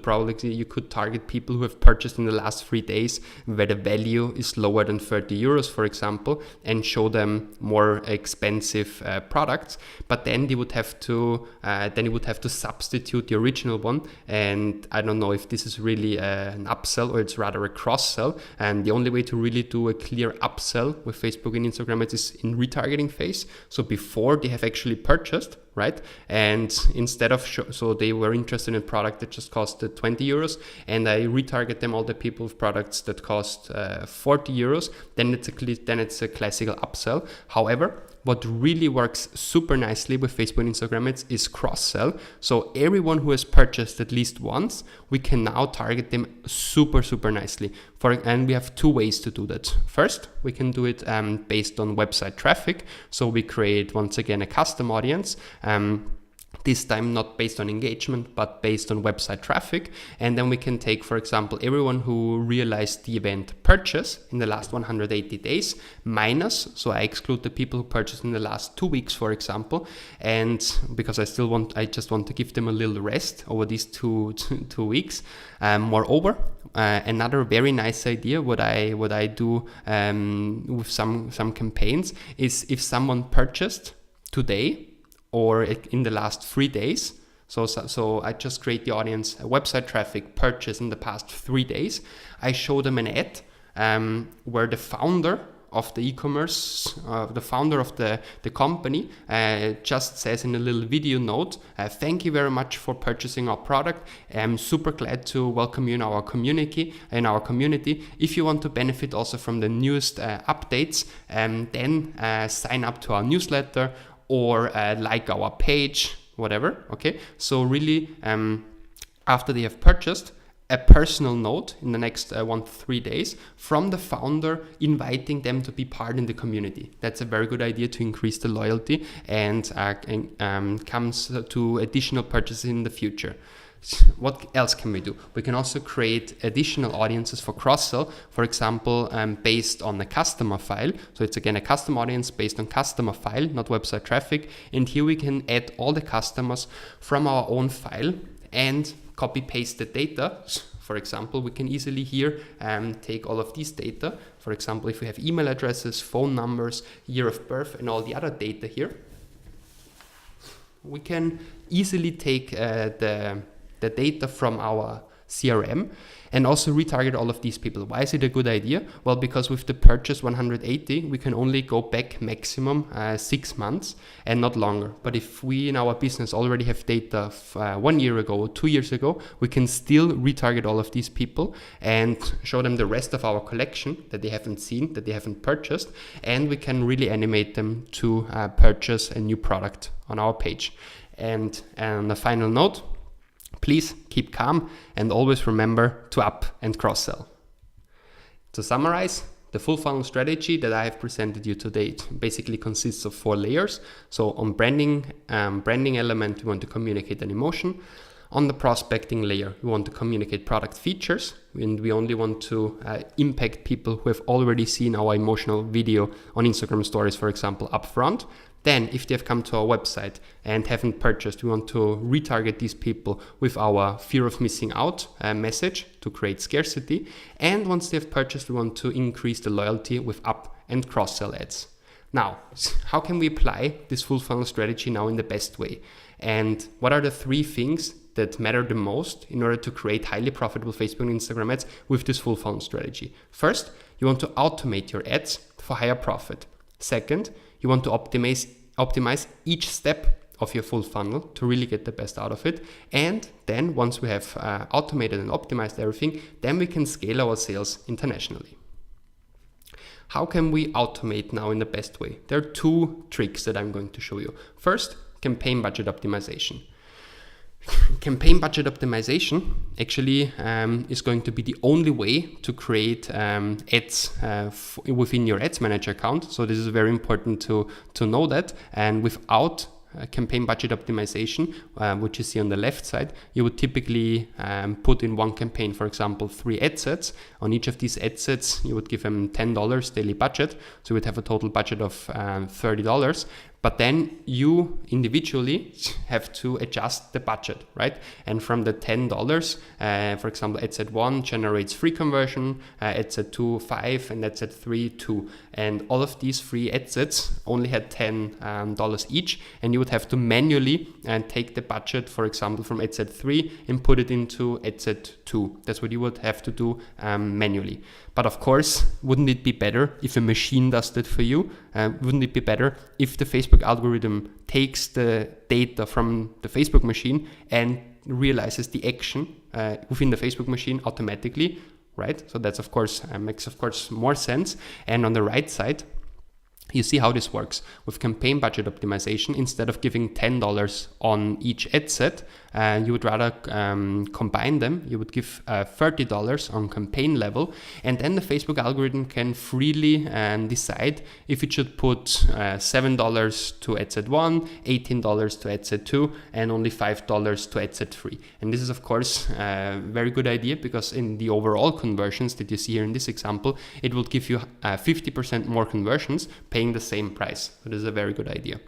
target people who have purchased in the last 3 days where the value is lower than 30 euros, for example, and show them more expensive products. But then you would have to substitute the original one. And I don't know if this is really an upsell or it's rather a cross sell. And the only way to really do a clear upsell with Facebook and Instagram ads is in retargeting phase. So before they have actually purchased, right? And instead of so they were interested in a product that just costed 20 euros, and I retarget them all the people with products that cost 40 euros, then it's a classical upsell. However, what really works super nicely with Facebook and Instagram ads is cross-sell. So everyone who has purchased at least once, we can now target them super, super nicely. And we have 2 ways to do that. First, we can do it based on website traffic. So we create, once again, a custom audience. This time not based on engagement, but based on website traffic. And then we can take, for example, everyone who realized the event purchase in the last 180 days minus, so I exclude the people who purchased in the last 2 weeks, for example. And because I just want to give them a little rest over these two weeks. Moreover, another very nice idea, what I do with some campaigns is if someone purchased today, or in the last 3 days. So I just create the audience website traffic purchase in the past 3 days. I show them an ad where the founder of the e-commerce, the founder of the company, just says in a little video note, thank you very much for purchasing our product. I'm super glad to welcome you in our community. If you want to benefit also from the newest updates, then sign up to our newsletter or like our page, whatever. Okay, so really after they have purchased, a personal note in the next 1 to 3 days from the founder inviting them to be part in the community. That's a very good idea to increase the loyalty and comes to additional purchases in the future. What else can we do? We can also create additional audiences for cross-sell, for example, based on a customer file. So it's again a custom audience based on customer file, not website traffic. And here we can add all the customers from our own file and copy paste the data. For example, we can easily here take all of these data. For example, if we have email addresses, phone numbers, year of birth, and all the other data here, we can easily take the data from our CRM and also retarget all of these people. Why is it a good idea? Well, because with the purchase 180, we can only go back maximum 6 months and not longer. But if we in our business already have data 1 year ago or 2 years ago, we can still retarget all of these people and show them the rest of our collection that they haven't seen, that they haven't purchased, and we can really animate them to purchase a new product on our page. And on a final note, please keep calm and always remember to up and cross-sell. To summarize, the full funnel strategy that I have presented you today basically consists of 4 layers. So on branding element, we want to communicate an emotion. On the prospecting layer, we want to communicate product features, and we only want to impact people who have already seen our emotional video on Instagram stories, for example, upfront. Then, if they have come to our website and haven't purchased, we want to retarget these people with our fear of missing out message to create scarcity. And once they have purchased, we want to increase the loyalty with up and cross-sell ads. Now, how can we apply this full funnel strategy now in the best way? And what are the 3 things that matter the most in order to create highly profitable Facebook and Instagram ads with this full funnel strategy? First, you want to automate your ads for higher profit. Second, you want to optimize each step of your full funnel to really get the best out of it. And then once we have automated and optimized everything, then we can scale our sales internationally. How can we automate now in the best way? There are 2 tricks that I'm going to show you. First, campaign budget optimization. Campaign budget optimization actually is going to be the only way to create ads within your ads manager account. So this is very important to know that. And without campaign budget optimization, which you see on the left side, you would typically put in one campaign, for example, 3 ad sets. On each of these ad sets, you would give them $10 daily budget. So you would have a total budget of $30. But then you individually have to adjust the budget, right? And from the $10, for example, ad set 1 generates free conversion, ad set 2, 5, and ad set 3, 2. And all of these 3 ad sets only had $10 each. And you would have to manually take the budget, for example, from ad set 3 and put it into ad set 2. That's what you would have to do manually. But of course, wouldn't it be better if a machine does that for you? Wouldn't it be better if the Facebook algorithm takes the data from the Facebook machine and realizes the action within the Facebook machine automatically, right? So that's of course makes of course more sense. And on the right side, you see how this works. With campaign budget optimization, instead of giving $10 on each ad set, you would rather combine them. You would give $30 on campaign level, and then the Facebook algorithm can freely decide if it should put $7 to ad set 1, $18 to ad set 2, and only $5 to ad set 3. And this is of course a very good idea, because in the overall conversions that you see here in this example, it will give you 50% more conversions paying the same price. So this is a very good idea.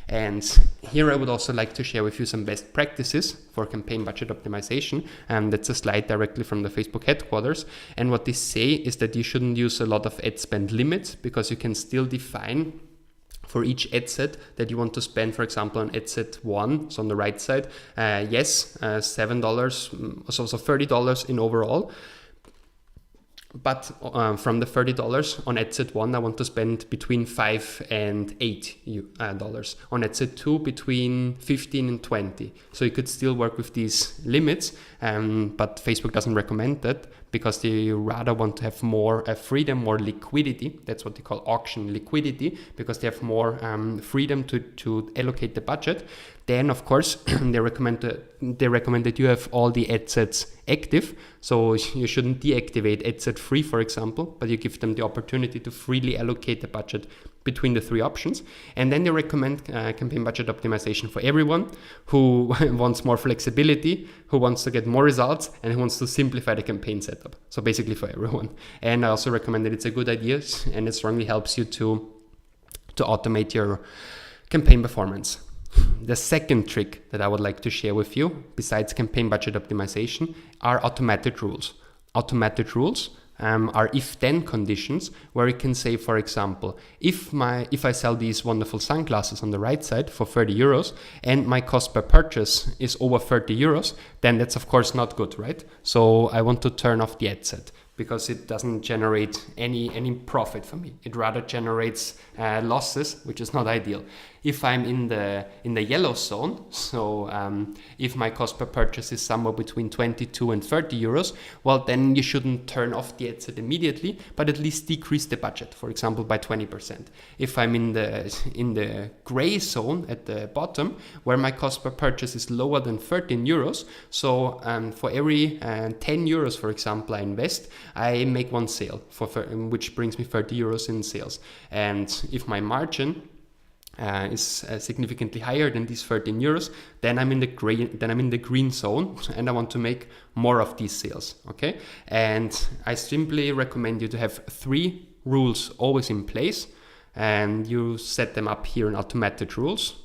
And here I would also like to share with you some best practices for campaign budget optimization. That's a slide directly from the Facebook headquarters. And what they say is that you shouldn't use a lot of ad spend limits, because you can still define for each ad set that you want to spend, for example, on ad set 1, so on the right side, $7, so $30 in overall. But from the $30 on ad set 1, I want to spend between $5 and $8. On ad set 2, between 15 and 20. So you could still work with these limits, but Facebook doesn't recommend that because they rather want to have more freedom, more liquidity. That's what they call auction liquidity, because they have more freedom to allocate the budget. Then, of course, they recommend that you have all the ad sets active. So you shouldn't deactivate ad set 3, for example, but you give them the opportunity to freely allocate the budget between the 3 options. And then they recommend campaign budget optimization for everyone who wants more flexibility, who wants to get more results, and who wants to simplify the campaign setup. So basically for everyone. And I also recommend that it's a good idea, and it strongly helps you to automate your campaign performance. The second trick that I would like to share with you, besides campaign budget optimization, are automated rules. Automated rules are if-then conditions, where you can say, for example, if I sell these wonderful sunglasses on the right side for 30 euros and my cost per purchase is over 30 euros, then that's of course not good, right? So I want to turn off the ad set, because it doesn't generate any profit for me. It rather generates losses, which is not ideal. If I'm in the yellow zone, so if my cost per purchase is somewhere between 22 and 30 euros, well, then you shouldn't turn off the ad set immediately, but at least decrease the budget, for example, by 20%. If I'm in the gray zone at the bottom, where my cost per purchase is lower than 13 euros, so for every 10 euros, for example, I invest, I make one sale, which brings me 30 euros in sales. And if my margin is significantly higher than these 13 euros, then I'm in the green zone, and I want to make more of these sales. Okay, and I simply recommend you to have 3 rules always in place, and you set them up here in automated rules.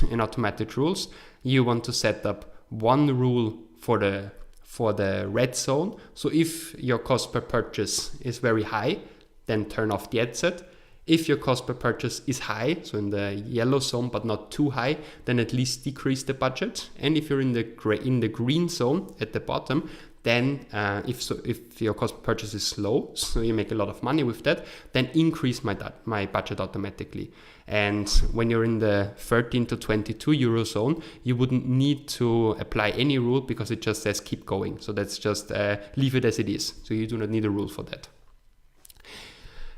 In automated rules, you want to set up one rule for the red zone. So if your cost per purchase is very high, then turn off the ad set. If your cost per purchase is high, so in the yellow zone but not too high, then at least decrease the budget. And if you're in the green zone at the bottom, then if your cost per purchase is low, so you make a lot of money with that, then increase my budget automatically. And when you're in the 13 to 22 euro zone, you wouldn't need to apply any rule, because it just says keep going. So that's just leave it as it is. So you do not need a rule for that.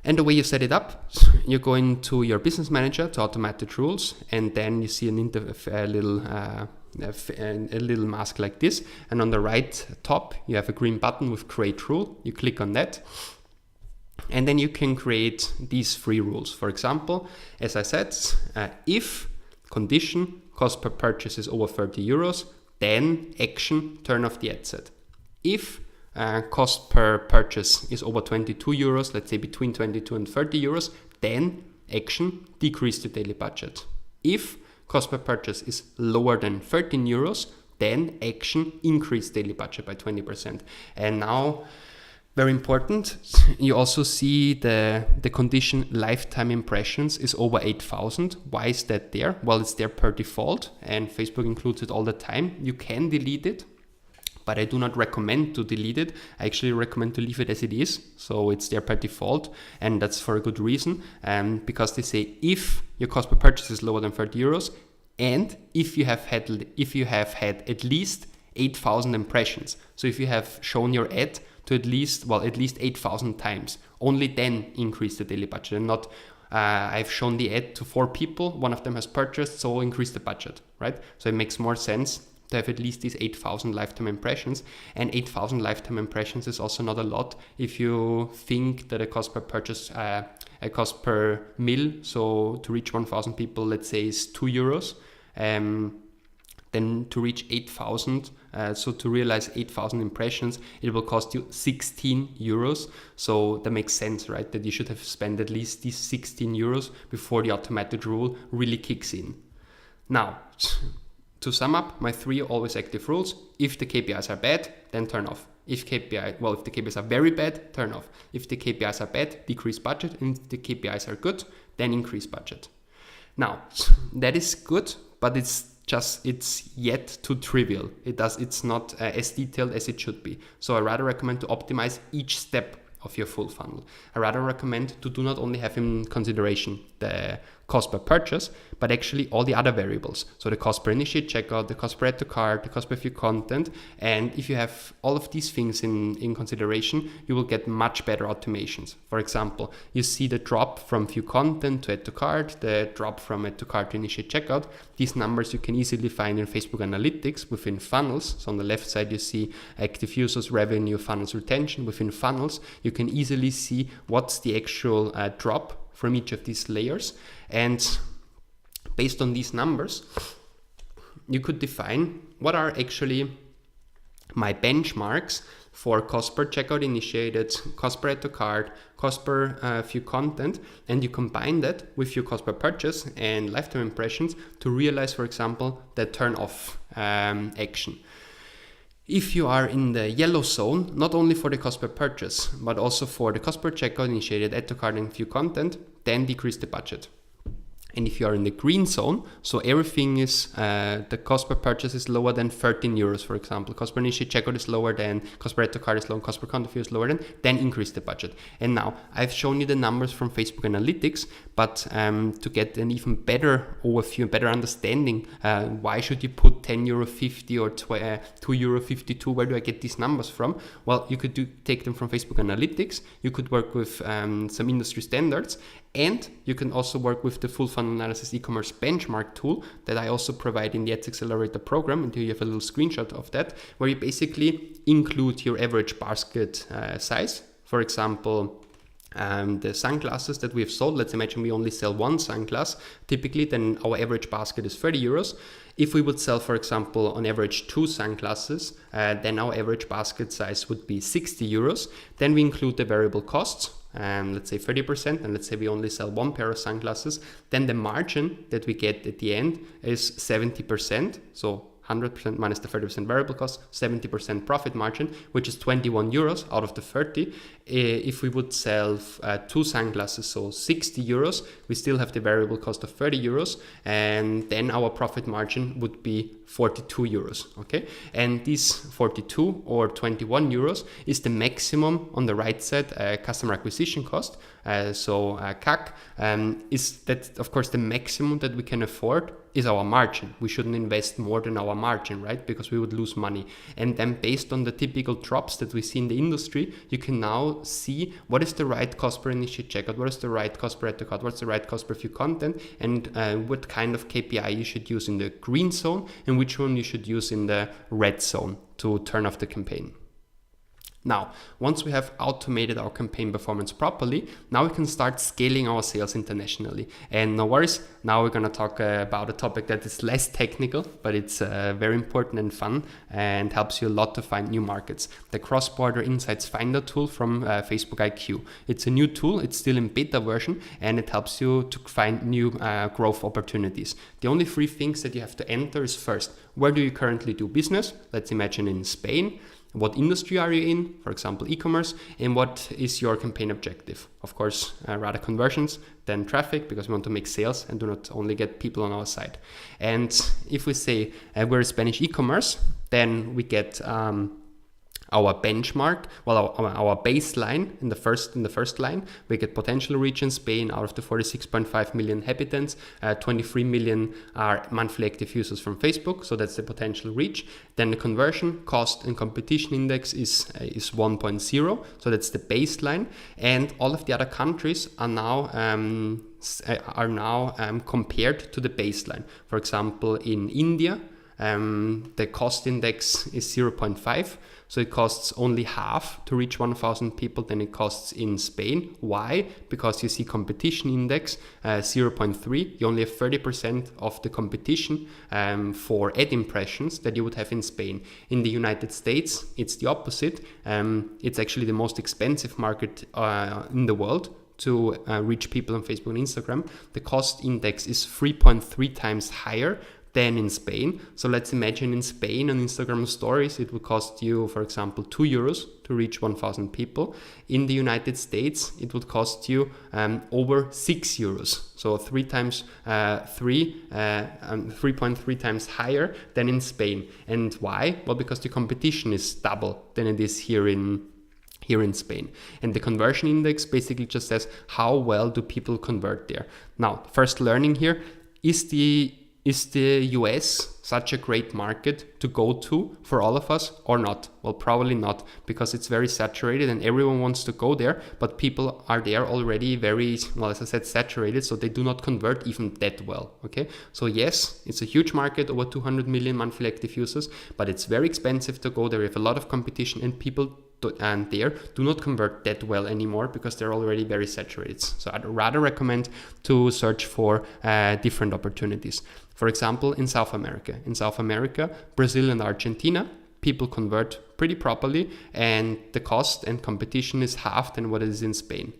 And the way you set it up, you go into your business manager to automated rules, and then you see a little mask like this. And on the right top, you have a green button with create rule. You click on that, and then you can create these 3 rules. For example, as I said, if condition cost per purchase is over 30 euros, then action, turn off the ad set. If cost per purchase is over 22 euros, let's say between 22 and 30 euros, then action, decrease the daily budget. If cost per purchase is lower than 13 euros, then action, increase daily budget by 20%. And now, very important, you also see the condition lifetime impressions is over 8,000. Why is that there? Well, it's there per default, and Facebook includes it all the time. You can delete it, but I do not recommend to delete it. I actually recommend to leave it as it is. So it's there by default, and that's for a good reason. Because they say if your cost per purchase is lower than 30 euros, and if you have had at least 8,000 impressions. So if you have shown your ad to at least 8,000 times, only then increase the daily budget, and not I've shown the ad to 4 people, one of them has purchased, so increase the budget, right? So it makes more sense to have at least these 8,000 lifetime impressions. And 8,000 lifetime impressions is also not a lot if you think that a cost per purchase, a cost per mil, so to reach 1,000 people, let's say, is 2 euros. Then to reach 8,000, so to realize 8,000 impressions, it will cost you 16 euros. So that makes sense, right? That you should have spent at least these 16 euros before the automated rule really kicks in. Now, to sum up, my 3 always active rules: if the KPIs are bad, then turn off. If the KPIs are very bad, turn off. If the KPIs are bad, decrease budget. And if the KPIs are good, then increase budget. Now, that is good, but it's yet too trivial. It's not as detailed as it should be. So I rather recommend to optimize each step of your full funnel. I rather recommend to do not only have in consideration the cost per purchase, but actually all the other variables. So the cost per initiate checkout, the cost per add to cart, the cost per view content. And if you have all of these things in consideration, you will get much better automations. For example, you see the drop from view content to add to cart, the drop from add to cart to initiate checkout. These numbers you can easily find in Facebook Analytics within funnels. So on the left side, you see active users, revenue, funnels, retention. Within funnels, you can easily see what's the actual drop from each of these layers. And based on these numbers, you could define what are actually my benchmarks for cost per checkout initiated, cost per add to cart, cost per view content, and you combine that with your cost per purchase and lifetime impressions to realize, for example, the turn off action. If you are in the yellow zone, not only for the cost per purchase, but also for the cost per checkout initiated, add to cart and view content, then decrease the budget. And if you are in the green zone, so everything is, the cost per purchase is lower than 13 euros, for example. Cost per initiate checkout is lower than, cost per add to cart is lower, cost per content view is lower than, then increase the budget. And now, I've shown you the numbers from Facebook Analytics, but to get an even better overview, better understanding, why should you put 10 euro 50 or 2 euro 52, where do I get these numbers from? Well, you could take them from Facebook Analytics, you could work with some industry standards, and you can also work with the full funnel analysis e-commerce benchmark tool that I also provide in the Ads Accelerator program. And here you have a little screenshot of that, where you basically include your average basket size. For example, the sunglasses that we have sold, let's imagine we only sell one sunglass. Typically, then our average basket is 30 euros. If we would sell, for example, on average 2 sunglasses, then our average basket size would be 60 euros. Then we include the variable costs, let's say 30%, and let's say we only sell 1 pair of sunglasses. Then the margin that we get at the end is 70%. So 100% minus the 30% variable cost, 70% profit margin, which is 21 euros out of the 30. If we would sell 2 sunglasses, so 60 euros, we still have the variable cost of 30 euros, and then our profit margin would be 42 euros, okay? And this 42 or 21 euros is the maximum on the right side customer acquisition cost. CAC is that, of course, the maximum that we can afford is our margin. We shouldn't invest more than our margin, right? Because we would lose money. And then based on the typical drops that we see in the industry, you can now see what is the right cost per initiate checkout, what is the right cost per add to cart, what's the right cost per view content, and what kind of KPI you should use in the green zone and which one you should use in the red zone to turn off the campaign. Now, once we have automated our campaign performance properly, now we can start scaling our sales internationally. And no worries, now we're going to talk about a topic that is less technical, but it's very important and fun and helps you a lot to find new markets. The Cross-Border Insights Finder tool from Facebook IQ. It's a new tool, it's still in beta version, and it helps you to find new growth opportunities. The only 3 things that you have to enter is first, where do you currently do business? Let's imagine in Spain. What industry are you in? For example, e-commerce. And what is your campaign objective? Of course, rather conversions than traffic, because we want to make sales and do not only get people on our side. And if we say we're a Spanish e-commerce, then we get our benchmark, well, our baseline in the first line. We get potential reach in Spain out of the 46.5 million inhabitants. 23 million are monthly active users from Facebook, so that's the potential reach. Then the conversion, cost, and competition index is 1.0, so that's the baseline. And all of the other countries are now compared to the baseline. For example, in India, the cost index is 0.5. So it costs only half to reach 1,000 people than it costs in Spain. Why? Because you see competition index 0.3. You only have 30% of the competition for ad impressions that you would have in Spain. In the United States, it's the opposite. It's actually the most expensive market in the world to reach people on Facebook and Instagram. The cost index is 3.3 times higher than in Spain. So let's imagine in Spain on Instagram stories, it would cost you, for example, 2 euros to reach 1,000 people. In the United States, it would cost you over 6 euros. So 3.3 times higher than in Spain. And why? Well, because the competition is double than it is here in here in Spain. And the conversion index basically just says how well do people convert there. Now, first learning here, is the US such a great market to go to for all of us or not? Well, probably not, because it's very saturated and everyone wants to go there, but people are there already very, well, as I said, saturated, so they do not convert even that well, okay? So yes, it's a huge market, over 200 million monthly active users, but it's very expensive to go there. We have a lot of competition and people and there do not convert that well anymore because they're already very saturated. So I'd rather recommend to search for different opportunities. For example, in South America. In South America, Brazil and Argentina, people convert pretty properly and the cost and competition is half than what it is in Spain.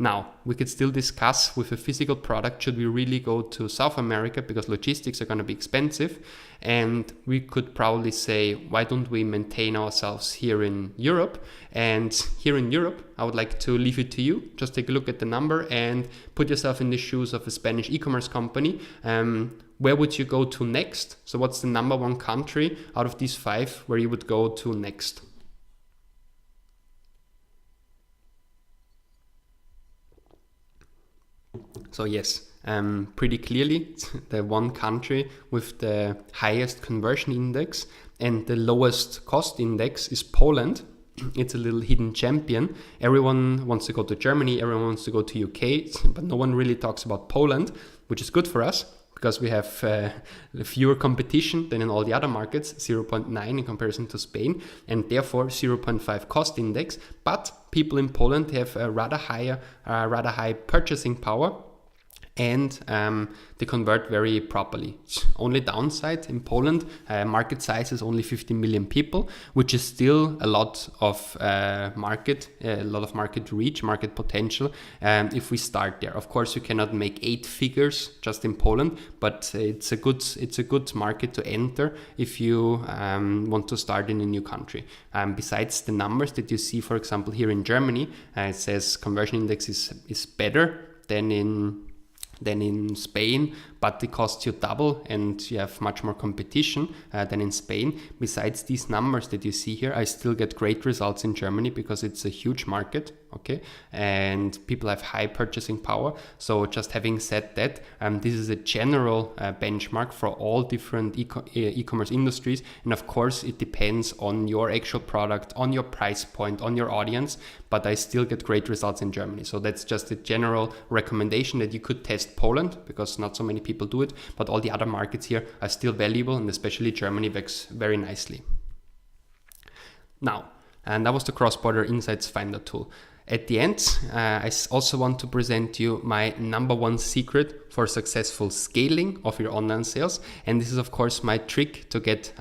Now, we could still discuss with a physical product, should we really go to South America because logistics are going to be expensive? And we could probably say, why don't we maintain ourselves here in Europe? And here in Europe, I would like to leave it to you. Just take a look at the number and put yourself in the shoes of a Spanish e-commerce company. Where would you go to next? So what's the number one country out of these 5 where you would go to next? So yes, pretty clearly the one country with the highest conversion index and the lowest cost index is Poland. It's a little hidden champion. Everyone wants to go to Germany, everyone wants to go to UK, but no one really talks about Poland, which is good for us because we have fewer competition than in all the other markets, 0.9 in comparison to Spain, and therefore 0.5 cost index. But people in Poland have a rather high purchasing power, and they convert very properly. Only downside in Poland, market size is only 50 million people, which is still a lot of market reach, market potential. If we start there, of course, you cannot make 8 figures just in Poland, but it's a good market to enter if you want to start in a new country. Besides the numbers that you see, for example, here in Germany, it says conversion index is better than in Spain, but it costs you double and you have much more competition than in Spain. Besides these numbers that you see here, I still get great results in Germany because it's a huge market, okay? And people have high purchasing power. So just having said that, this is a general benchmark for all different e-commerce industries. And of course, it depends on your actual product, on your price point, on your audience, but I still get great results in Germany. So that's just a general recommendation that you could test Poland because not so many people do it, but all the other markets here are still valuable, and especially Germany works very nicely. Now, and that was the cross-border insights finder tool. At the end, I also want to present you my number one secret for successful scaling of your online sales. And this is, of course, my trick to get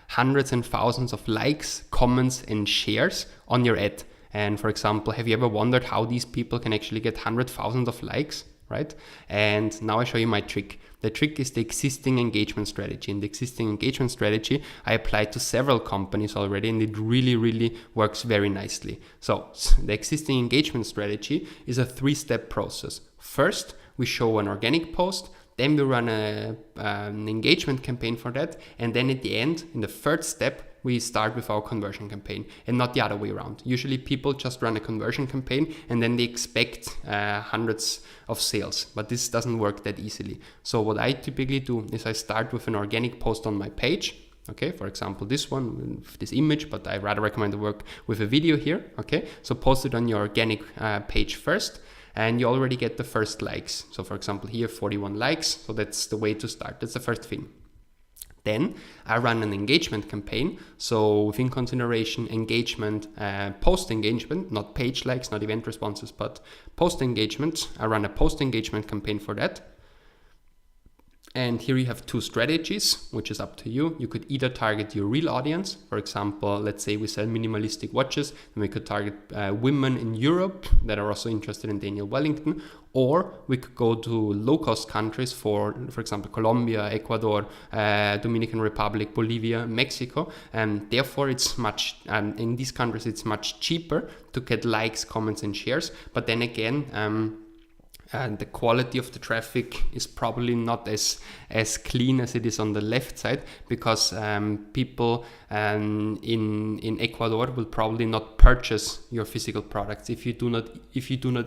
hundreds and thousands of likes, comments, and shares on your ad. And for example, have you ever wondered how these people can actually get 100,000 of likes, right? And now I show you my trick. The trick is the existing engagement strategy. And the existing engagement strategy I applied to several companies already, and it really, really works very nicely. So the existing engagement strategy is a 3-step process. First, we show an organic post. Then we run an engagement campaign for that. And then at the end, in the 3rd step, we start with our conversion campaign and not the other way around. Usually people just run a conversion campaign and then they expect hundreds of sales, but this doesn't work that easily. So what I typically do is I start with an organic post on my page. Okay, for example, this one with this image, but I rather recommend to work with a video here. Okay, so post it on your organic page first, and you already get the first likes. So for example, here 41 likes. So that's the way to start. That's the first thing. Then I run an engagement campaign. So within consideration, engagement, post engagement, not page likes, not event responses, but post engagement. I run a post engagement campaign for that. And here you have 2 strategies, which is up to you. You could either target your real audience. For example, let's say we sell minimalistic watches, and we could target women in Europe that are also interested in Daniel Wellington. Or we could go to low-cost countries for example, Colombia, Ecuador, Dominican Republic, Bolivia, Mexico. And therefore, it's much in these countries, it's much cheaper to get likes, comments, and shares. But then again, and the quality of the traffic is probably not as clean as it is on the left side, because people in Ecuador will probably not purchase your physical products if you do not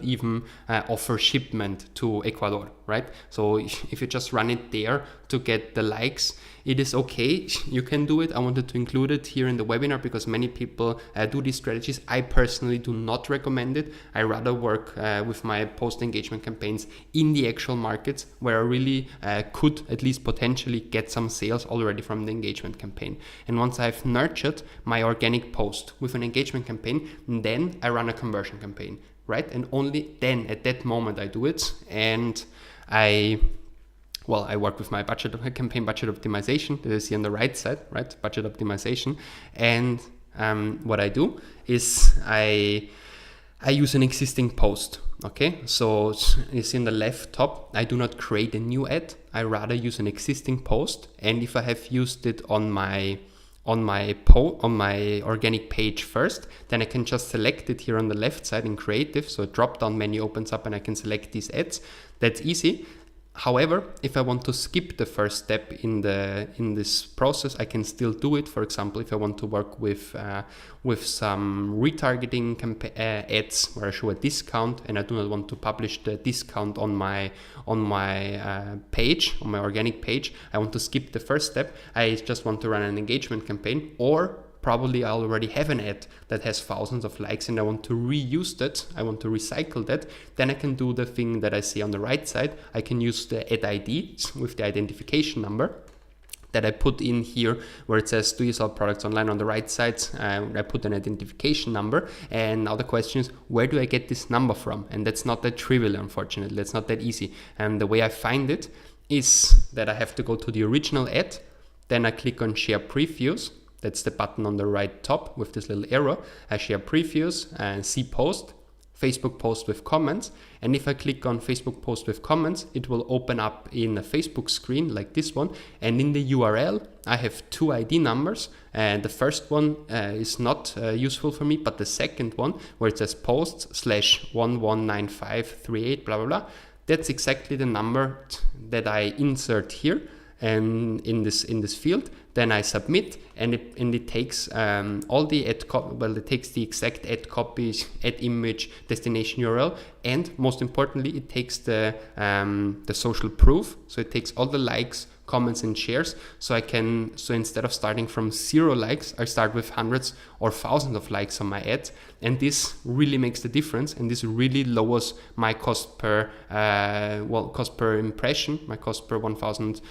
even offer shipment to Ecuador, right? So if you just run it there to get the likes, it is okay. You can do it. I wanted to include it here in the webinar because many people do these strategies. I personally do not recommend it. I rather work with my post engagement campaigns in the actual markets where I really could at least potentially get some sales already from the engagement campaign. And once I've nurtured my organic post with an engagement campaign, then I run a conversion campaign, right? And only then at that moment I do it. And I work with my campaign budget optimization that is here on the right side, right? Budget optimization. And what I do is I use an existing post. Okay, so it's in the left top. I do not create a new ad. I rather use an existing post. And if I have used it on my organic page first, then I can just select it here on the left side in creative. So a drop down menu opens up and I can select these ads. That's easy. However, if I want to skip the first step in this process, I can still do it. For example, if I want to work with some retargeting ads where I show a discount and I do not want to publish the discount on my page, on my organic page, I want to skip the first step. I just want to run an engagement campaign, or probably I already have an ad that has thousands of likes and I want to reuse that, I want to recycle that, then I can do the thing that I see on the right side. I can use the ad ID with the identification number that I put in here where it says, do you sell products online? On the right side, I put an identification number. And now the question is, where do I get this number from? And that's not that trivial, unfortunately. That's not that easy. And the way I find it is that I have to go to the original ad. Then I click on share previews. That's the button on the right top with this little arrow. I share previews and see post, Facebook post with comments. And if I click on Facebook post with comments, it will open up in a Facebook screen like this one. And in the URL, I have two ID numbers. And the first one is not useful for me, but the second one where it says posts/119538, blah, blah, blah. That's exactly the number that I insert here and in this field. Then I submit, and it takes all the ad copy. Well, it takes the exact ad copy, ad image, destination URL, and most importantly, it takes the social proof. So it takes all the likes, comments, and shares. So instead of starting from 0 likes, I start with hundreds or thousands of likes on my ad, and this really makes the difference. And this really lowers my cost per impression, my cost per 1,000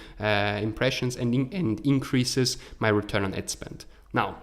impressions, and increases my return on ad spend. Now,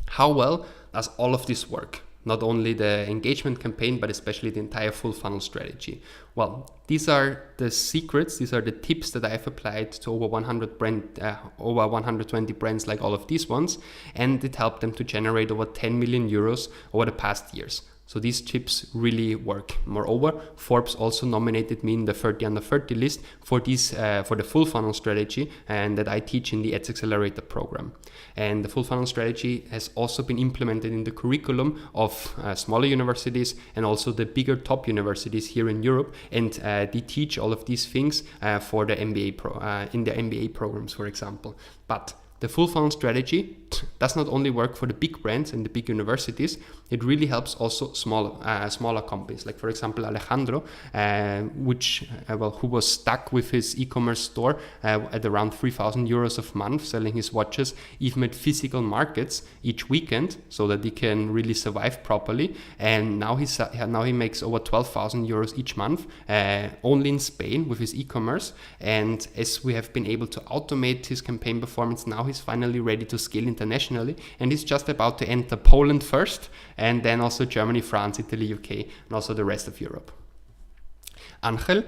how well does all of this work? Not only the engagement campaign, but especially the entire full funnel strategy. Well, these are the secrets. These are the tips that I've applied to over 120 brands like all of these ones. And it helped them to generate over 10 million euros over the past years. So these tips really work. Moreover, Forbes also nominated me in the 30 under 30 list for the full funnel strategy, and that I teach in the Ads Accelerator program. And the full funnel strategy has also been implemented in the curriculum of smaller universities and also the bigger top universities here in Europe. And they teach all of these things for the MBA in the MBA programs, for example. But the full funnel strategy does not only work for the big brands and the big universities, it really helps also smaller companies. Like for example, Alejandro, who was stuck with his e-commerce store at around 3,000 euros a month, selling his watches even at physical markets each weekend, so that he can really survive properly. And now he makes over 12,000 euros each month, only in Spain with his e-commerce. And as we have been able to automate his campaign performance, now he's finally ready to scale internationally, and he's just about to enter Poland first, and then also Germany, France, Italy, UK, and also the rest of Europe. Angel,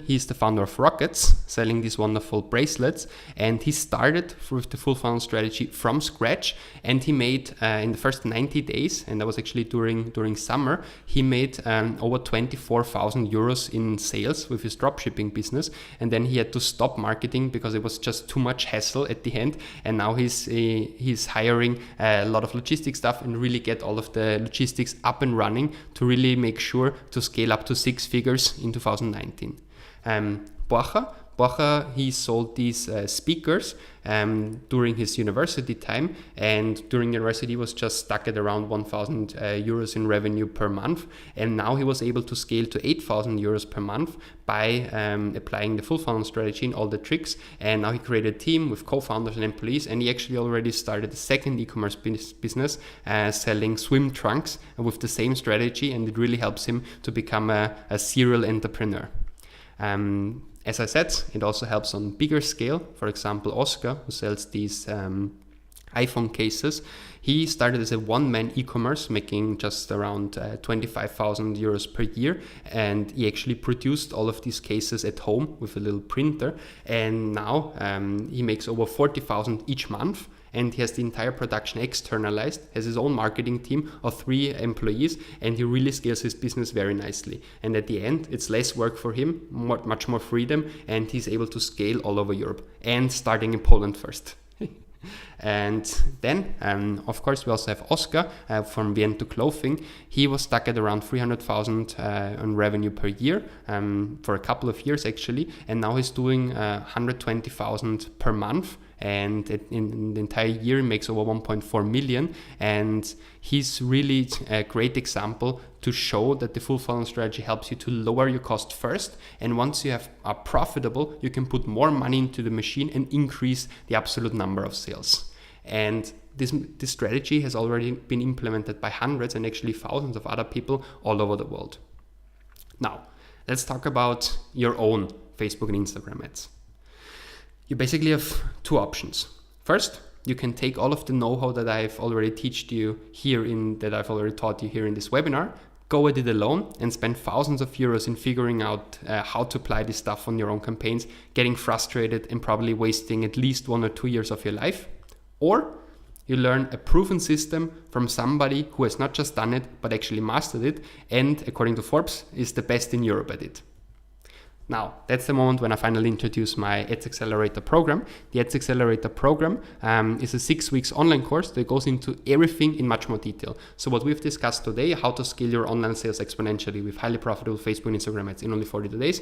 he's the founder of Rockets, selling these wonderful bracelets, and he started with the full funnel strategy from scratch, and he made in the first 90 days, and that was actually during summer, he made over 24,000 euros in sales with his dropshipping business, and then he had to stop marketing because it was just too much hassle at the end, and now he's hiring a lot of logistics stuff and really get all of the logistics up and running to really make sure to scale up to 6 figures figures in 2019. Borja, he sold these speakers during his university time, and during university he was just stuck at around 1,000 euros in revenue per month, and now he was able to scale to 8,000 euros per month by applying the full funnel strategy and all the tricks. And now he created a team with co-founders and employees, and he actually already started a second e-commerce business selling swim trunks with the same strategy, and it really helps him to become a serial entrepreneur. As I said, it also helps on bigger scale. For example, Oscar, who sells these iPhone cases, he started as a one-man e-commerce, making just around 25,000 euros per year, and he actually produced all of these cases at home with a little printer, and now he makes over 40,000 each month. And he has the entire production externalized, has his own marketing team of 3 employees, and he really scales his business very nicely. And at the end, it's less work for him, much more freedom, and he's able to scale all over Europe, and starting in Poland first. And then, of course, we also have Oscar from Viento Clothing. He was stuck at around 300,000 on revenue per year for a couple of years actually, and now he's doing 120,000 per month. And in the entire year makes over 1.4 million, and he's really a great example to show that the full funnel strategy helps you to lower your cost first, and once you are profitable, you can put more money into the machine and increase the absolute number of sales. And this strategy has already been implemented by hundreds and actually thousands of other people all over the world. Now, let's talk about your own Facebook and Instagram ads. You basically have 2 options. First, you can take all of the know-how that I've already taught you here in this webinar, go at it alone and spend thousands of euros in figuring out how to apply this stuff on your own campaigns, getting frustrated and probably wasting at least 1 or 2 years of your life. Or you learn a proven system from somebody who has not just done it, but actually mastered it, and according to Forbes, is the best in Europe at it. Now, that's the moment when I finally introduce my Ads Accelerator program. The Ads Accelerator program is a 6 weeks online course that goes into everything in much more detail. So what we've discussed today, how to scale your online sales exponentially with highly profitable Facebook and Instagram ads in only 42 days.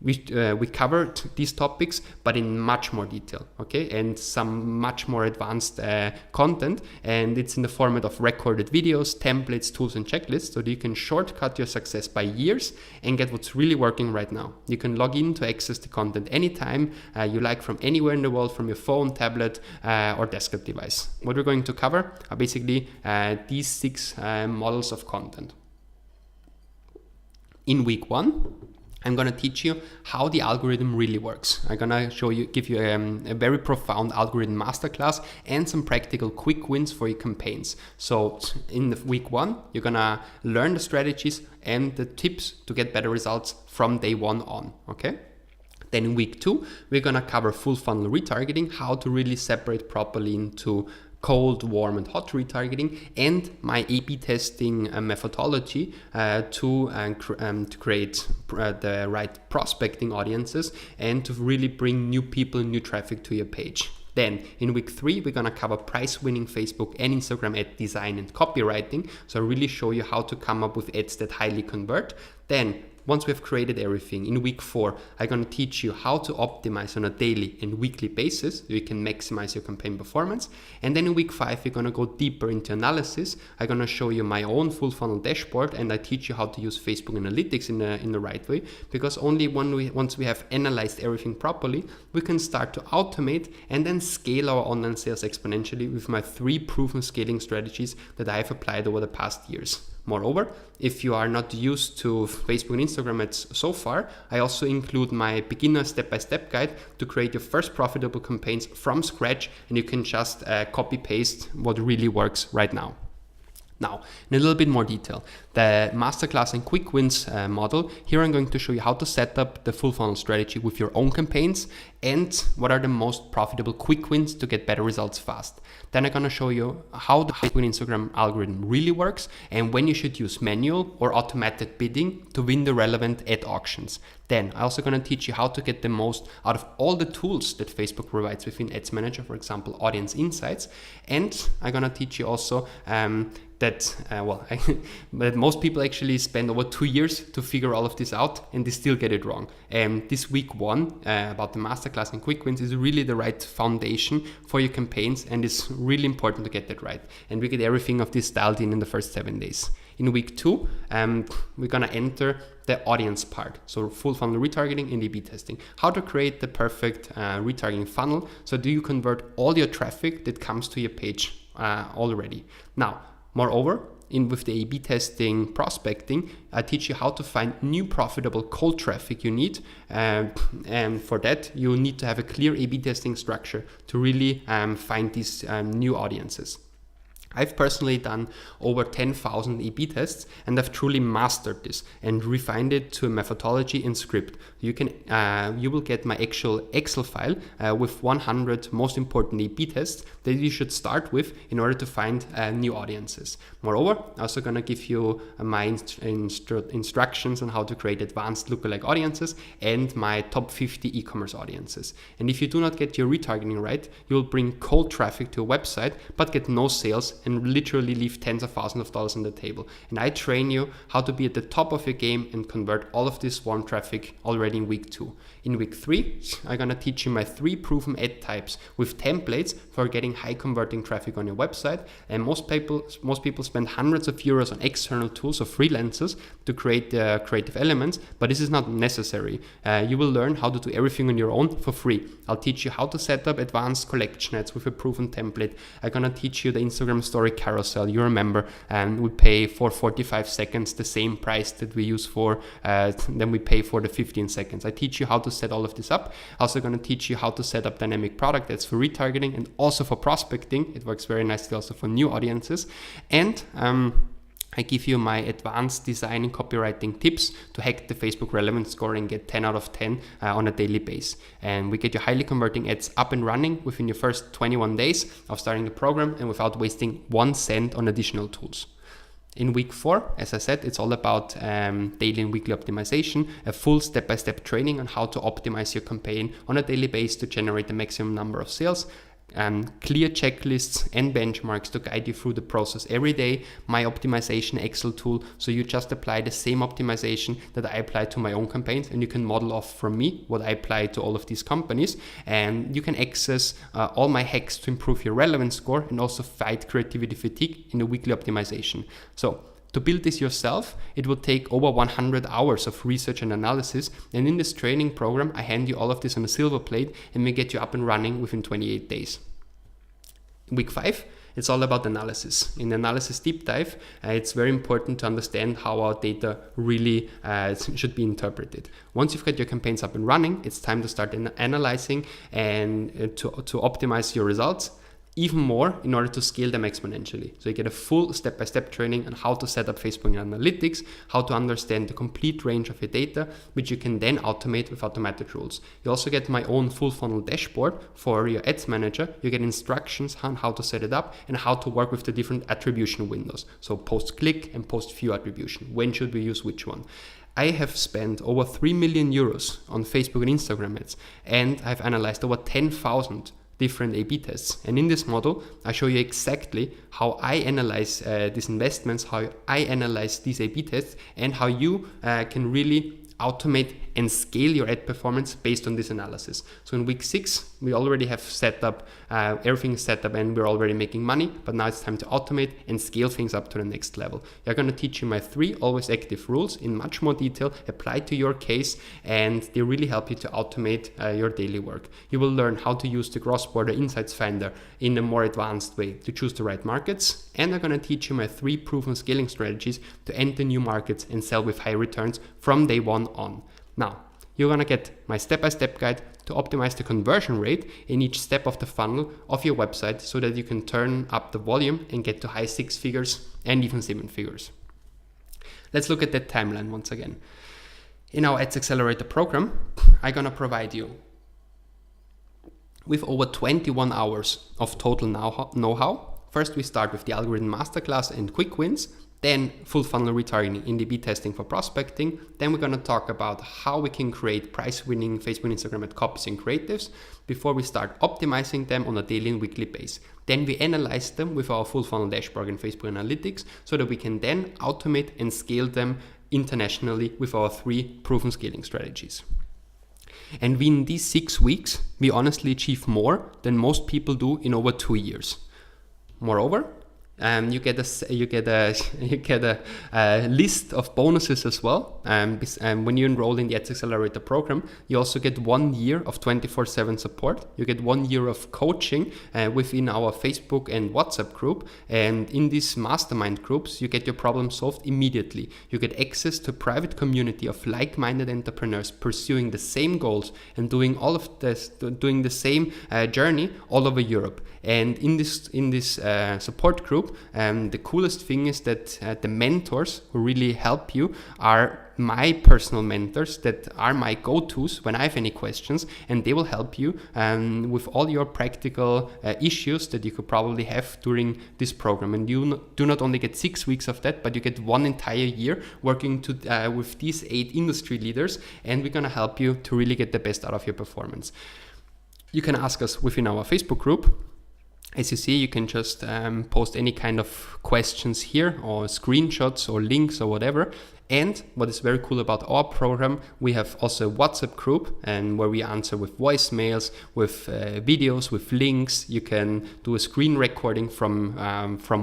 We covered these topics, but in much more detail, okay? And some much more advanced content, and it's in the format of recorded videos, templates, tools, and checklists, so that you can shortcut your success by years and get what's really working right now. You can log in to access the content anytime you like, from anywhere in the world, from your phone, tablet, or desktop device. What we're going to cover are basically these 6 models of content. In week 1, I'm going to teach you how the algorithm really works. I'm going to give you a very profound algorithm masterclass and some practical quick wins for your campaigns. So in week 1, you're going to learn the strategies and the tips to get better results from day 1 on, okay? Then in week 2, we're going to cover full funnel retargeting, how to really separate properly into cold, warm, and hot retargeting, and my A/B testing methodology to create the right prospecting audiences and to really bring new people, new traffic to your page. Then in week 3, we're going to cover price-winning Facebook and Instagram ad design and copywriting. So I really show you how to come up with ads that highly convert. Then once we've created everything, in week 4, I'm going to teach you how to optimize on a daily and weekly basis so you can maximize your campaign performance. And then in week 5, we're going to go deeper into analysis. I'm going to show you my own full funnel dashboard, and I teach you how to use Facebook Analytics in the right way, because only once we have analyzed everything properly, we can start to automate and then scale our online sales exponentially with my 3 proven scaling strategies that I've applied over the past years. Moreover, if you are not used to Facebook and Instagram ads so far, I also include my beginner step-by-step guide to create your first profitable campaigns from scratch, and you can just copy-paste what really works right now. Now, in a little bit more detail, the masterclass and quick wins model, here I'm going to show you how to set up the full funnel strategy with your own campaigns and what are the most profitable quick wins to get better results fast. Then I'm going to show you how the Facebook and Instagram algorithm really works and when you should use manual or automated bidding to win the relevant ad auctions. Then I'm also going to teach you how to get the most out of all the tools that Facebook provides within Ads Manager, for example, Audience Insights. And I'm going to teach you also that, but most people actually spend over 2 years to figure all of this out, and they still get it wrong. And this week 1 about the masterclass and quick wins is really the right foundation for your campaigns, and it's really important to get that right. And we get everything of this dialed in the first 7 days. In week 2, we're gonna enter the audience part, so full funnel retargeting and A/B testing. How to create the perfect retargeting funnel, so do you convert all your traffic that comes to your page already. Now, moreover, with the A/B testing prospecting, I teach you how to find new profitable cold traffic you need, and for that you need to have a clear A/B testing structure to really find these new audiences. I've personally done over 10,000 A/B tests, and I've truly mastered this and refined it to a methodology and script. You will get my actual Excel file with 100 most important A/B tests that you should start with in order to find new audiences. Moreover, I'm also gonna give you my instructions on how to create advanced lookalike audiences and my top 50 e-commerce audiences. And if you do not get your retargeting right, you will bring cold traffic to a website but get no sales and literally leave tens of thousands of dollars on the table. And I train you how to be at the top of your game and convert all of this warm traffic already in week 2. In week 3, I'm gonna teach you my 3 proven ad types with templates for getting high converting traffic on your website. And most people spend hundreds of euros on external tools or freelancers to create the creative elements, but this is not necessary. You will learn how to do everything on your own for free. I'll teach you how to set up advanced collection ads with a proven template. I'm gonna teach you the Instagram story carousel. You remember, we pay for 45 seconds the same price that we use for, then we pay for the 15 seconds. I teach you how to set all of this up. Also going to teach you how to set up dynamic product ads for retargeting and also for prospecting. It works very nicely also for new audiences. And I give you my advanced design and copywriting tips to hack the Facebook relevance score and get 10 out of 10 on a daily basis. And we get your highly converting ads up and running within your first 21 days of starting the program and without wasting 1 cent on additional tools. In week 4, as I said, it's all about daily and weekly optimization, a full step-by-step training on how to optimize your campaign on a daily basis to generate the maximum number of sales. Clear checklists and benchmarks to guide you through the process every day, my optimization Excel tool, so you just apply the same optimization that I apply to my own campaigns, and you can model off from me what I apply to all of these companies, and you can access all my hacks to improve your relevance score and also fight creativity fatigue in the weekly optimization. So to build this yourself, it will take over 100 hours of research and analysis, and in this training program, I hand you all of this on a silver plate and we get you up and running within 28 days. Week 5, it's all about analysis. In the analysis deep dive, it's very important to understand how our data really should be interpreted. Once you've got your campaigns up and running, it's time to start analyzing and to optimize your results even more in order to scale them exponentially. So you get a full step-by-step training on how to set up Facebook analytics, how to understand the complete range of your data, which you can then automate with automated rules. You also get my own full funnel dashboard for your ads manager. You get instructions on how to set it up and how to work with the different attribution windows. So post-click and post-view attribution. When should we use which one? I have spent over 3 million euros on Facebook and Instagram ads, and I've analyzed over 10,000 different A/B tests. And in this model, I show you exactly how I analyze these investments, how I analyze these A/B tests, and how you can really automate and scale your ad performance based on this analysis. So in week 6, we already have set up, everything is set up and we're already making money, but now it's time to automate and scale things up to the next level. I'm going to teach you my 3 always active rules in much more detail, applied to your case, and they really help you to automate your daily work. You will learn how to use the cross-border insights finder in a more advanced way to choose the right markets, and I'm going to teach you my 3 proven scaling strategies to enter new markets and sell with high returns from day 1 on. Now, you're going to get my step-by-step guide to optimize the conversion rate in each step of the funnel of your website so that you can turn up the volume and get to high 6 figures and even 7 figures. Let's look at that timeline once again. In our Ads Accelerator program, I'm going to provide you with over 21 hours of total know-how. First, we start with the algorithm masterclass and quick wins. then full funnel retargeting in A/B testing for prospecting. Then we're going to talk about how we can create price-winning Facebook and Instagram ad copies and creatives before we start optimizing them on a daily and weekly basis. Then we analyze them with our full funnel dashboard in Facebook Analytics so that we can then automate and scale them internationally with our 3 proven scaling strategies. And in these 6 weeks, we honestly achieve more than most people do in over 2 years. Moreover, you get a list of bonuses as well. When you enroll in the Ads Accelerator program, you also get 1 year of 24/7 support. You get 1 year of coaching within our Facebook and WhatsApp group. And in these mastermind groups, you get your problem solved immediately. You get access to a private community of like-minded entrepreneurs pursuing the same goals and doing all of this, doing the same journey all over Europe. And in this support group, the coolest thing is that the mentors who really help you are my personal mentors that are my go-tos when I have any questions, and they will help you with all your practical issues that you could probably have during this program. And you do not only get 6 weeks of that, but you get 1 entire year working with these 8 industry leaders, and we're going to help you to really get the best out of your performance. You can ask us within our Facebook group. As you see, you can just post any kind of questions here, or screenshots or links or whatever. And what is very cool about our program, we have also a WhatsApp group, and where we answer with voicemails, with videos, with links. You can do a screen recording from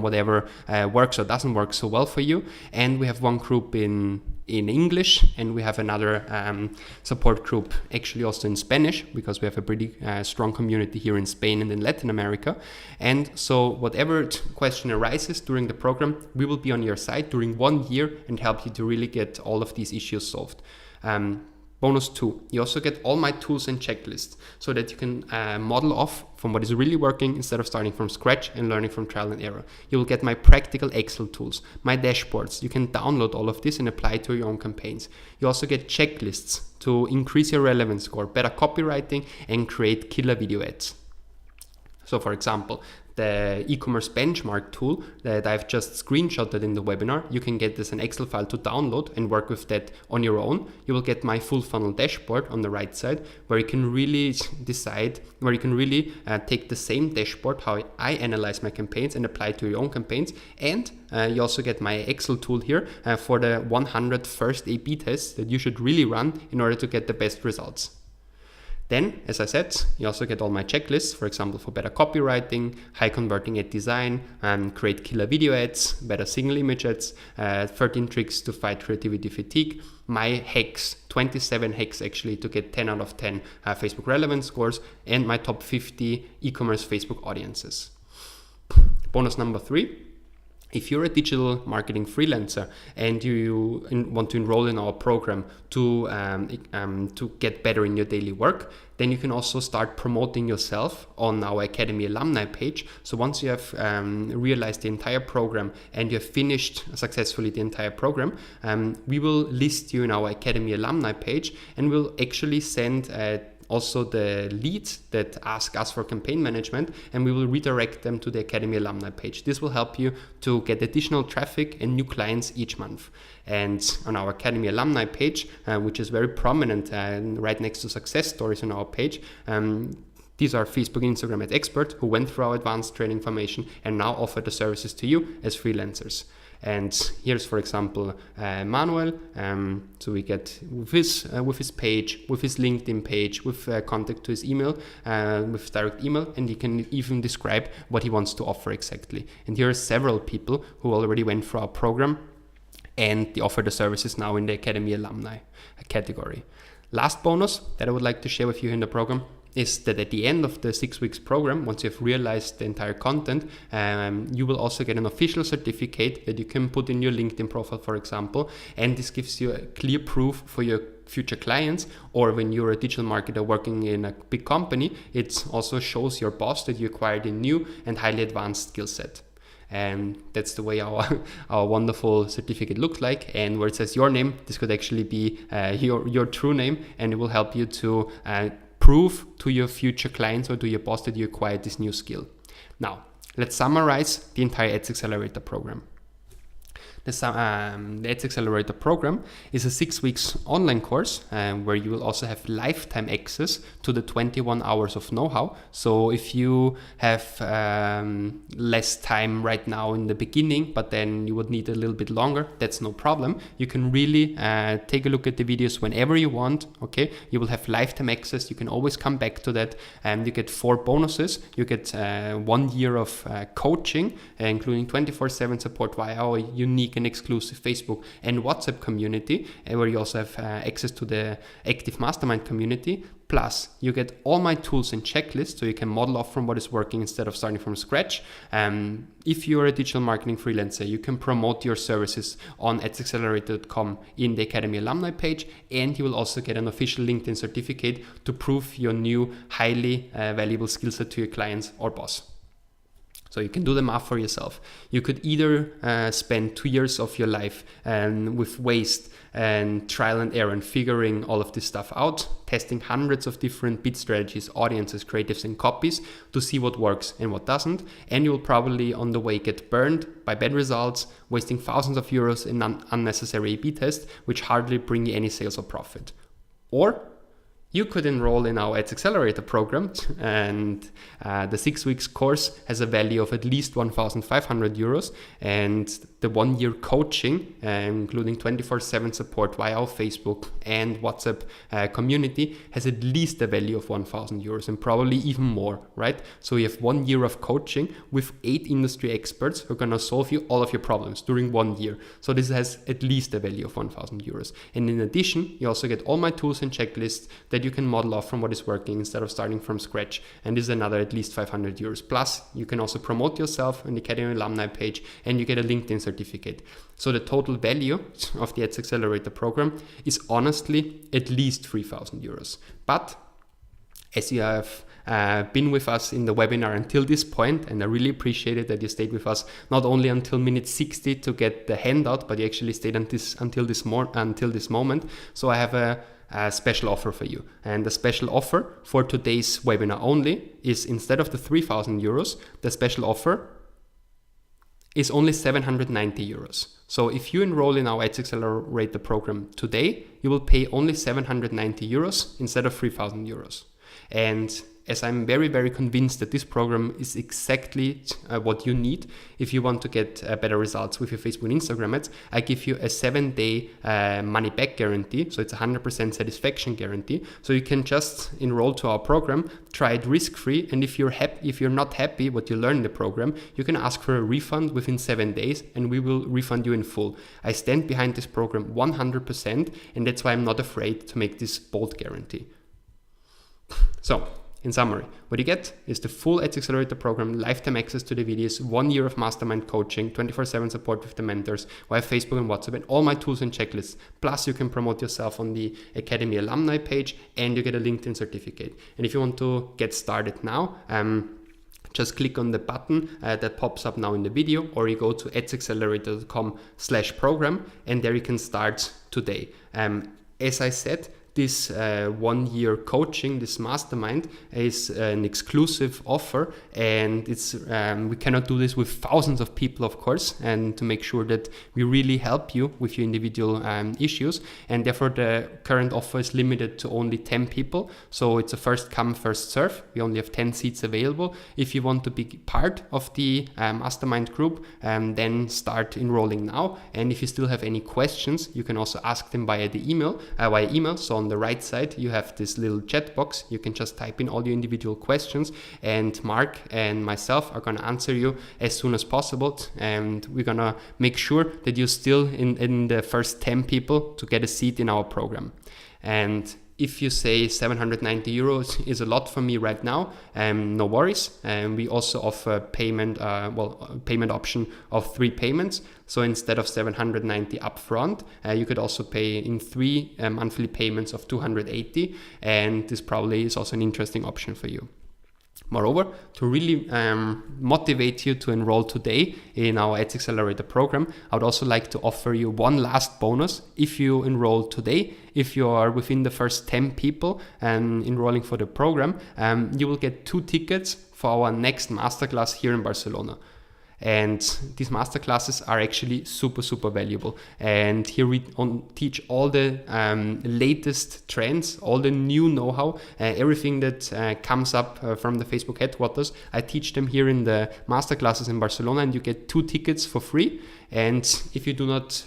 whatever works or doesn't work so well for you. And we have one group in English, and we have another support group actually also in Spanish, because we have a pretty strong community here in Spain and in Latin America. And so whatever question arises during the program, we will be on your side during 1 year and help you to really get all of these issues solved. Bonus 2, you also get all my tools and checklists so that you can model off from what is really working instead of starting from scratch and learning from trial and error. You will get my practical Excel tools, my dashboards. You can download all of this and apply it to your own campaigns. You also get checklists to increase your relevance score, better copywriting, and create killer video ads. So for example, the eCommerce benchmark tool that I've just screenshotted in the webinar, you can get as an Excel file to download and work with that on your own. You will get my full funnel dashboard on the right side, where you can really take the same dashboard, how I analyze my campaigns, and apply it to your own campaigns. And you also get my Excel tool here for the 100 first A/B tests that you should really run in order to get the best results. Then, as I said, you also get all my checklists, for example, for better copywriting, high converting ad design, and create killer video ads, better single image ads, 13 tricks to fight creativity fatigue, my hacks, 27 hacks actually to get 10 out of 10 Facebook relevance scores, and my top 50 e-commerce Facebook audiences. Bonus number 3. If you're a digital marketing freelancer and you want to enroll in our program to get better in your daily work, then you can also start promoting yourself on our Academy alumni page. So once you have realized the entire program and you have finished successfully the entire program, we will list you in our Academy alumni page, and we'll actually send also the leads that ask us for campaign management, and we will redirect them to the Academy alumni page. This will help you to get additional traffic and new clients each month. And on our Academy alumni page, which is very prominent right next to success stories on our page, these are Facebook and Instagram ad experts who went through our advanced training formation and now offer the services to you as freelancers. And here's, for example, Manuel. So we get with his page, with his LinkedIn page, with contact to his email, with direct email, and he can even describe what he wants to offer exactly. And here are several people who already went through our program, and they offer the services now in the Academy alumni category. Last bonus that I would like to share with you in the program is that at the end of the 6 weeks program, once you've realized the entire content, you will also get an official certificate that you can put in your LinkedIn profile, for example. And this gives you a clear proof for your future clients, or when you're a digital marketer working in a big company, it also shows your boss that you acquired a new and highly advanced skill set. And that's the way our wonderful certificate looks like. And where it says your name, this could actually be your true name, and it will help you to prove to your future clients or to your boss that you acquired this new skill. Now, let's summarize the entire Ads Accelerator program. The Ads Accelerator program is a 6 weeks online course where you will also have lifetime access to the 21 hours of know-how. So if you have less time right now in the beginning, but then you would need a little bit longer, that's no problem. You can really take a look at the videos whenever you want. Okay, you will have lifetime access. You can always come back to that, and you get 4 bonuses. You get 1 year of coaching, including 24/7 support via our unique and exclusive Facebook and WhatsApp community, where you also have access to the active mastermind community. Plus, you get all my tools and checklists, so you can model off from what is working instead of starting from scratch. If you're a digital marketing freelancer, you can promote your services on adsaccelerator.com in the Academy alumni page, and you will also get an official LinkedIn certificate to prove your new highly valuable skill set to your clients or boss. So you can do the math for yourself. You could either spend 2 years of your life with waste and trial and error and figuring all of this stuff out, testing hundreds of different bid strategies, audiences, creatives, and copies to see what works and what doesn't. And you will probably on the way get burned by bad results, wasting thousands of euros in unnecessary A/B tests, which hardly bring you any sales or profit. Or you could enroll in our Ads Accelerator program, and the 6 weeks course has a value of at least 1,500 euros, and the 1 year coaching, including 24/7 support via our Facebook and WhatsApp community, has at least a value of 1,000 euros and probably even more, right? So you have 1 year of coaching with 8 industry experts who are going to solve you all of your problems during 1 year. So this has at least a value of 1,000 euros. And in addition, you also get all my tools and checklists that you can model off from what is working instead of starting from scratch. And this is another at least 500 euros. Plus, you can also promote yourself on the Academy alumni page, and you get a LinkedIn certificate. So the total value of the Ads Accelerator program is honestly at least 3,000 euros. But as you have been with us in the webinar until this point, and I really appreciate it that you stayed with us not only until minute 60 to get the handout, but you actually stayed until this moment. So I have a special offer for you. And the special offer for today's webinar only is, instead of the 3,000 euros, the special offer is only 790 euros. So if you enroll in our Ads Accelerator program today, you will pay only 790 euros instead of 3,000 euros. And as I'm very, very convinced that this program is exactly what you need if you want to get better results with your Facebook and Instagram ads, I give you a 7-day money back guarantee. So it's a 100% satisfaction guarantee. So you can just enroll to our program, try it risk-free, and if you're not happy what you learn in the program, you can ask for a refund within 7 days, and we will refund you in full. I stand behind this program 100%, and that's why I'm not afraid to make this bold guarantee. So, in summary, what you get is the full Ads Accelerator program, lifetime access to the videos, 1 year of mastermind coaching, 24/7 support with the mentors via Facebook and WhatsApp, and all my tools and checklists. Plus, you can promote yourself on the Academy alumni page, and you get a LinkedIn certificate. And if you want to get started now, just click on the button that pops up now in the video, or you go to adsaccelerator.com/program, and there you can start today. As I said, this 1 year coaching, this mastermind, is an exclusive offer, and it's we cannot do this with thousands of people, of course, and to make sure that we really help you with your individual issues, and therefore the current offer is limited to only 10 people. So it's a first come, first serve. We only have 10 seats available. If you want to be part of the mastermind group, then start enrolling now. And if you still have any questions, you can also ask them via email. So on the right side, you have this little chat box. You can just type in all your individual questions, and Mark and myself are going to answer you as soon as possible. And we're going to make sure that you're still in the first 10 people to get a seat in our program. And if you say 790 euros is a lot for me right now, no worries. We also offer payment option of 3 payments. So instead of 790 upfront, you could also pay in 3 monthly payments of 280, and this probably is also an interesting option for you. Moreover, to really motivate you to enroll today in our Ads Accelerator program, I would also like to offer you one last bonus. If you enroll today, if you are within the first 10 people enrolling for the program, you will get 2 tickets for our next masterclass here in Barcelona. And these masterclasses are actually super, super valuable. And here we teach all the latest trends, all the new know-how, everything that comes up from the Facebook headquarters. I teach them here in the masterclasses in Barcelona, and you get 2 tickets for free. And if you do not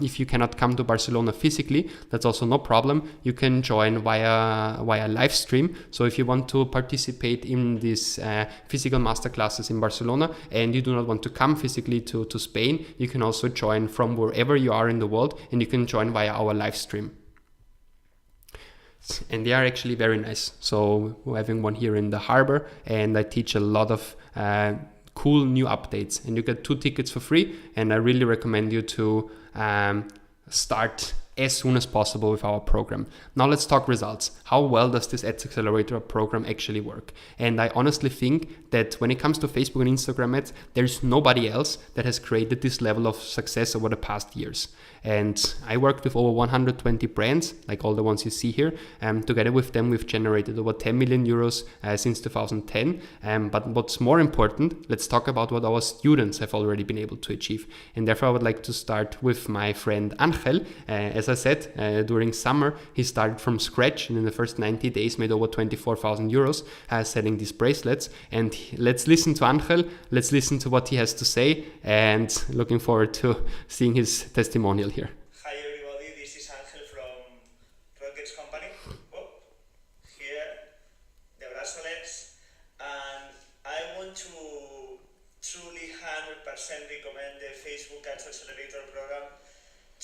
if you cannot come to Barcelona physically, that's also no problem. You can join via live stream. So if you want to participate in these physical masterclasses in Barcelona and you do not want to come physically to Spain, you can also join from wherever you are in the world, and you can join via our live stream. And they are actually very nice. So we're having one here in the harbor, and I teach a lot of cool new updates, and you get 2 tickets for free. And I really recommend you to start as soon as possible with our program. Now let's talk results. How well does this Ads Accelerator program actually work? And I honestly think that when it comes to Facebook and Instagram ads, there's nobody else that has created this level of success over the past years. And I worked with over 120 brands, like all the ones you see here. Together with them, we've generated over 10 million euros since 2010. But what's more important, let's talk about what our students have already been able to achieve. And therefore, I would like to start with my friend Angel. As I said, during summer, he started from scratch, and in the first 90 days made over 24,000 euros selling these bracelets. And let's listen to Angel. Let's listen to what he has to say, and looking forward to seeing his testimonial here. Hi everybody, this is Angel from Rockets Company. Here, the bracelets, and I want to truly 100% recommend the Facebook Ads Accelerator program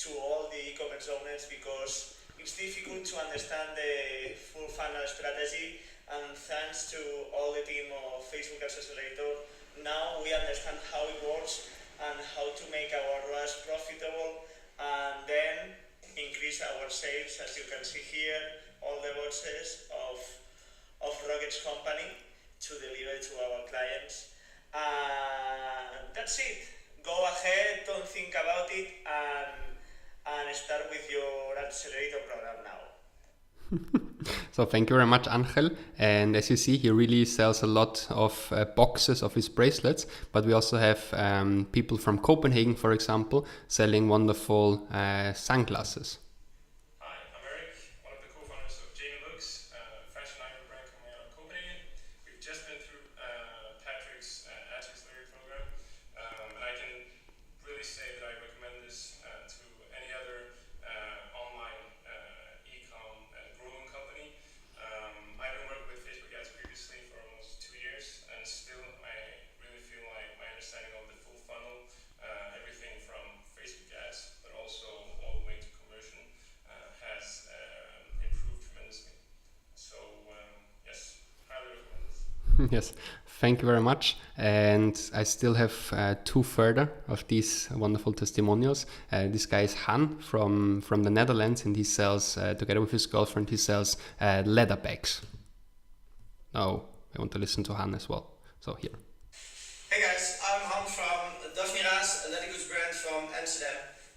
to all the e-commerce owners, because it's difficult to understand the full funnel strategy, and thanks to all the team of Facebook Ads Accelerator, now we understand how it works and how to make our ROAS profitable, and then increase our sales. As you can see here, all the boxes of Rockets Company to deliver to our clients. And that's it. Go ahead, don't think about it, and start with your accelerator program now. So thank you very much, Angel. And as you see, he really sells a lot of boxes of his bracelets, but we also have people from Copenhagen, for example, selling wonderful sunglasses. Hi, I'm Eric, one of the co-founders of Jamie Looks, fashion item brand coming out of Copenhagen. We've just been through Patrick's Ads Accelerator program, and I can really say that I recommend this to any other online e-com grooming company. I've been working with Facebook ads previously for almost 2 years, and still I really feel like my understanding of the full funnel, everything from Facebook ads, but also all the way to conversion, has improved tremendously. So yes, highly recommend this. Yes, thank you very much. And I still have 2 further of these wonderful testimonials. This guy is Han from the Netherlands, and he sells, together with his girlfriend, he sells leather bags. Now I want to listen to Han as well. So here. Hey guys, I'm Han from Daphne-Raas, a leather goods brand from Amsterdam.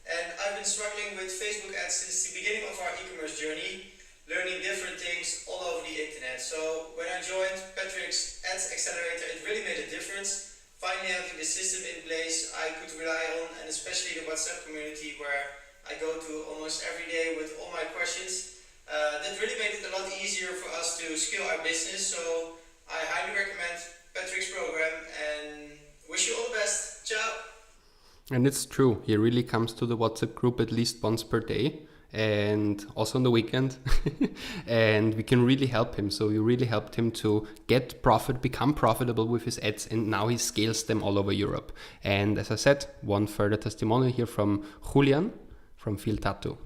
And I've been struggling with Facebook ads since the beginning of our e-commerce journey, learning different things all over the internet. So when I joined Patrick's Ads Accelerator, it really made a difference. Finally having the system in place I could rely on, and especially the WhatsApp community where I go to almost every day with all my questions. That really made it a lot easier for us to scale our business. So I highly recommend Patrick's program and wish you all the best. Ciao! And it's true, he really comes to the WhatsApp group at least once per day, and also on the weekend. And we can really help him. So we really helped him to get profit, become profitable with his ads, and now he scales them all over Europe. And as I said, one further testimonial here from Julian from Field Tattoo.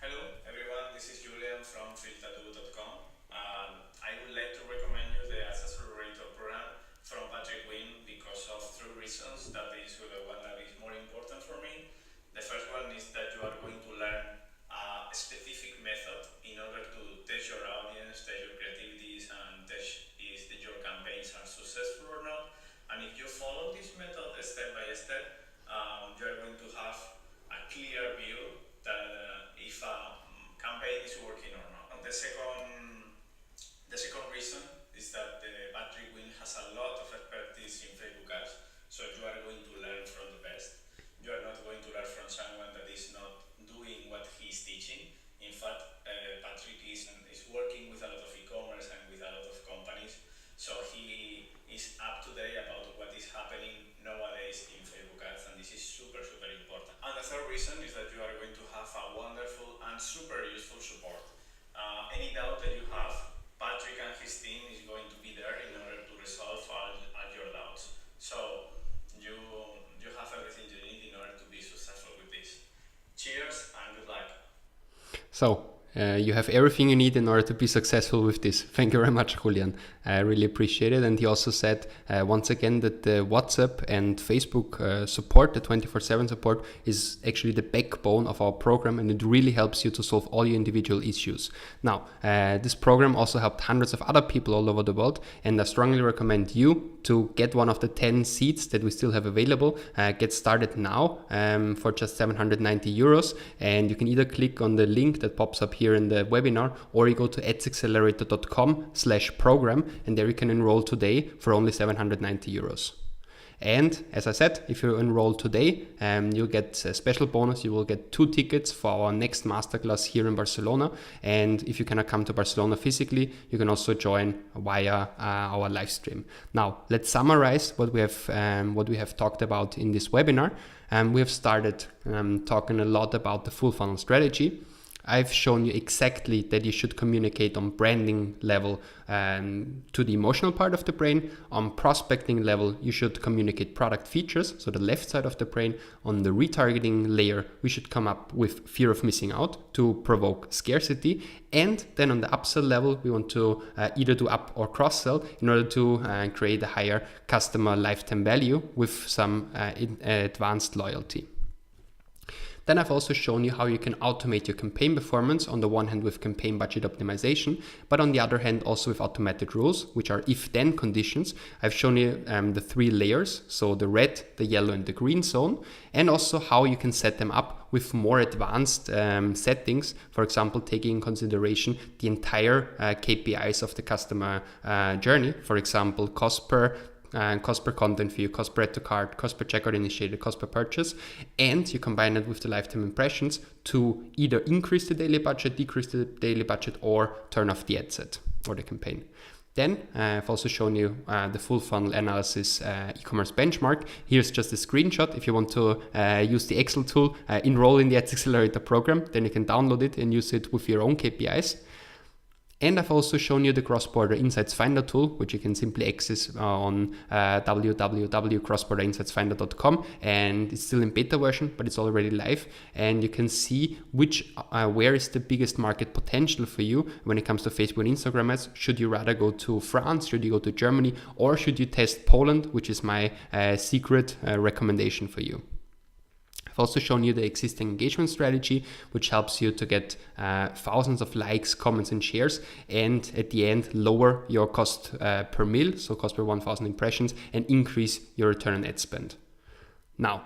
Hello everyone, this is Julian from fieldtattoo.com. I would like to recommend you the Ads Accelerator program from Patrick Wynn because of 3 reasons. That is the one that is more important for me. The first one is that you are going to learn a specific method in order to test your audience, test your creativities, and test if your campaigns are successful or not. And if you follow this method step by step, you are going to have a clear view that if a campaign is working or not. And the second reason is that Patrick Wynn has a lot of expertise in Facebook ads, so you are going reason is that you are going to have a wonderful and super useful support. Any doubt that you have, Patrick and his team is going to be there in order to resolve all your doubts. So you have everything you need in order to be successful with this. Cheers and good luck. So you have everything you need in order to be successful with this. Thank you very much, Julian. I really appreciate it. And he also said once again that the WhatsApp and Facebook support, the 24/7 support, is actually the backbone of our program, and it really helps you to solve all your individual issues. Now, this program also helped hundreds of other people all over the world, and I strongly recommend you to get one of the 10 seats that we still have available. Get started now for just 790 euros, and you can either click on the link that pops up here in the webinar, or you go to exaccelerator.com/program, and there you can enroll today for only 790 euros. And as I said, if you enroll today, you'll get a special bonus. You will get 2 tickets for our next masterclass here in Barcelona. And if you cannot come to Barcelona physically, you can also join via our live stream. Now, let's summarize what we have talked about in this webinar. We have started talking a lot about the full funnel strategy. I've shown you exactly that you should communicate on branding level to the emotional part of the brain. On prospecting level, you should communicate product features, so the left side of the brain. On the retargeting layer, we should come up with fear of missing out to provoke scarcity. And then on the upsell level, we want to either do up or cross-sell in order to create a higher customer lifetime value with some advanced loyalty. Then I've also shown you how you can automate your campaign performance, on the one hand with campaign budget optimization, but on the other hand also with automated rules, which are if-then conditions. I've shown you the 3 layers, so the red, the yellow and the green zone, and also how you can set them up with more advanced settings, for example, taking in consideration the entire KPIs of the customer journey, for example, cost per content view, cost per add to cart, cost per checkout initiated, cost per purchase, and you combine it with the lifetime impressions to either increase the daily budget, decrease the daily budget, or turn off the ad set or the campaign. Then I've also shown you the full funnel analysis e-commerce benchmark. Here's just a screenshot. If you want to use the Excel tool, enroll in the Ads Accelerator program, then you can download it and use it with your own KPIs. And I've also shown you the Cross-Border Insights Finder tool, which you can simply access on www.crossborderinsightsfinder.com. And it's still in beta version, but it's already live. And you can see where is the biggest market potential for you when it comes to Facebook and Instagram ads. Should you rather go to France? Should you go to Germany? Or should you test Poland, which is my secret recommendation for you? I've also shown you the existing engagement strategy, which helps you to get thousands of likes, comments and shares, and at the end lower your cost per mil, so cost per 1,000 impressions, and increase your return on ad spend. Now,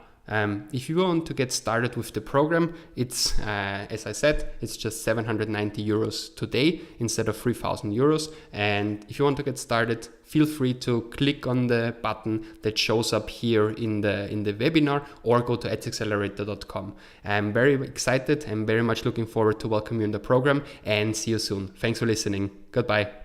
if you want to get started with the program, it's, as I said, it's just 790 euros today instead of 3,000 euros. And if you want to get started, feel free to click on the button that shows up here in the webinar, or go to adsaccelerator.com. I'm very excited. I'm very much looking forward to welcome you in the program, and see you soon. Thanks for listening. Goodbye.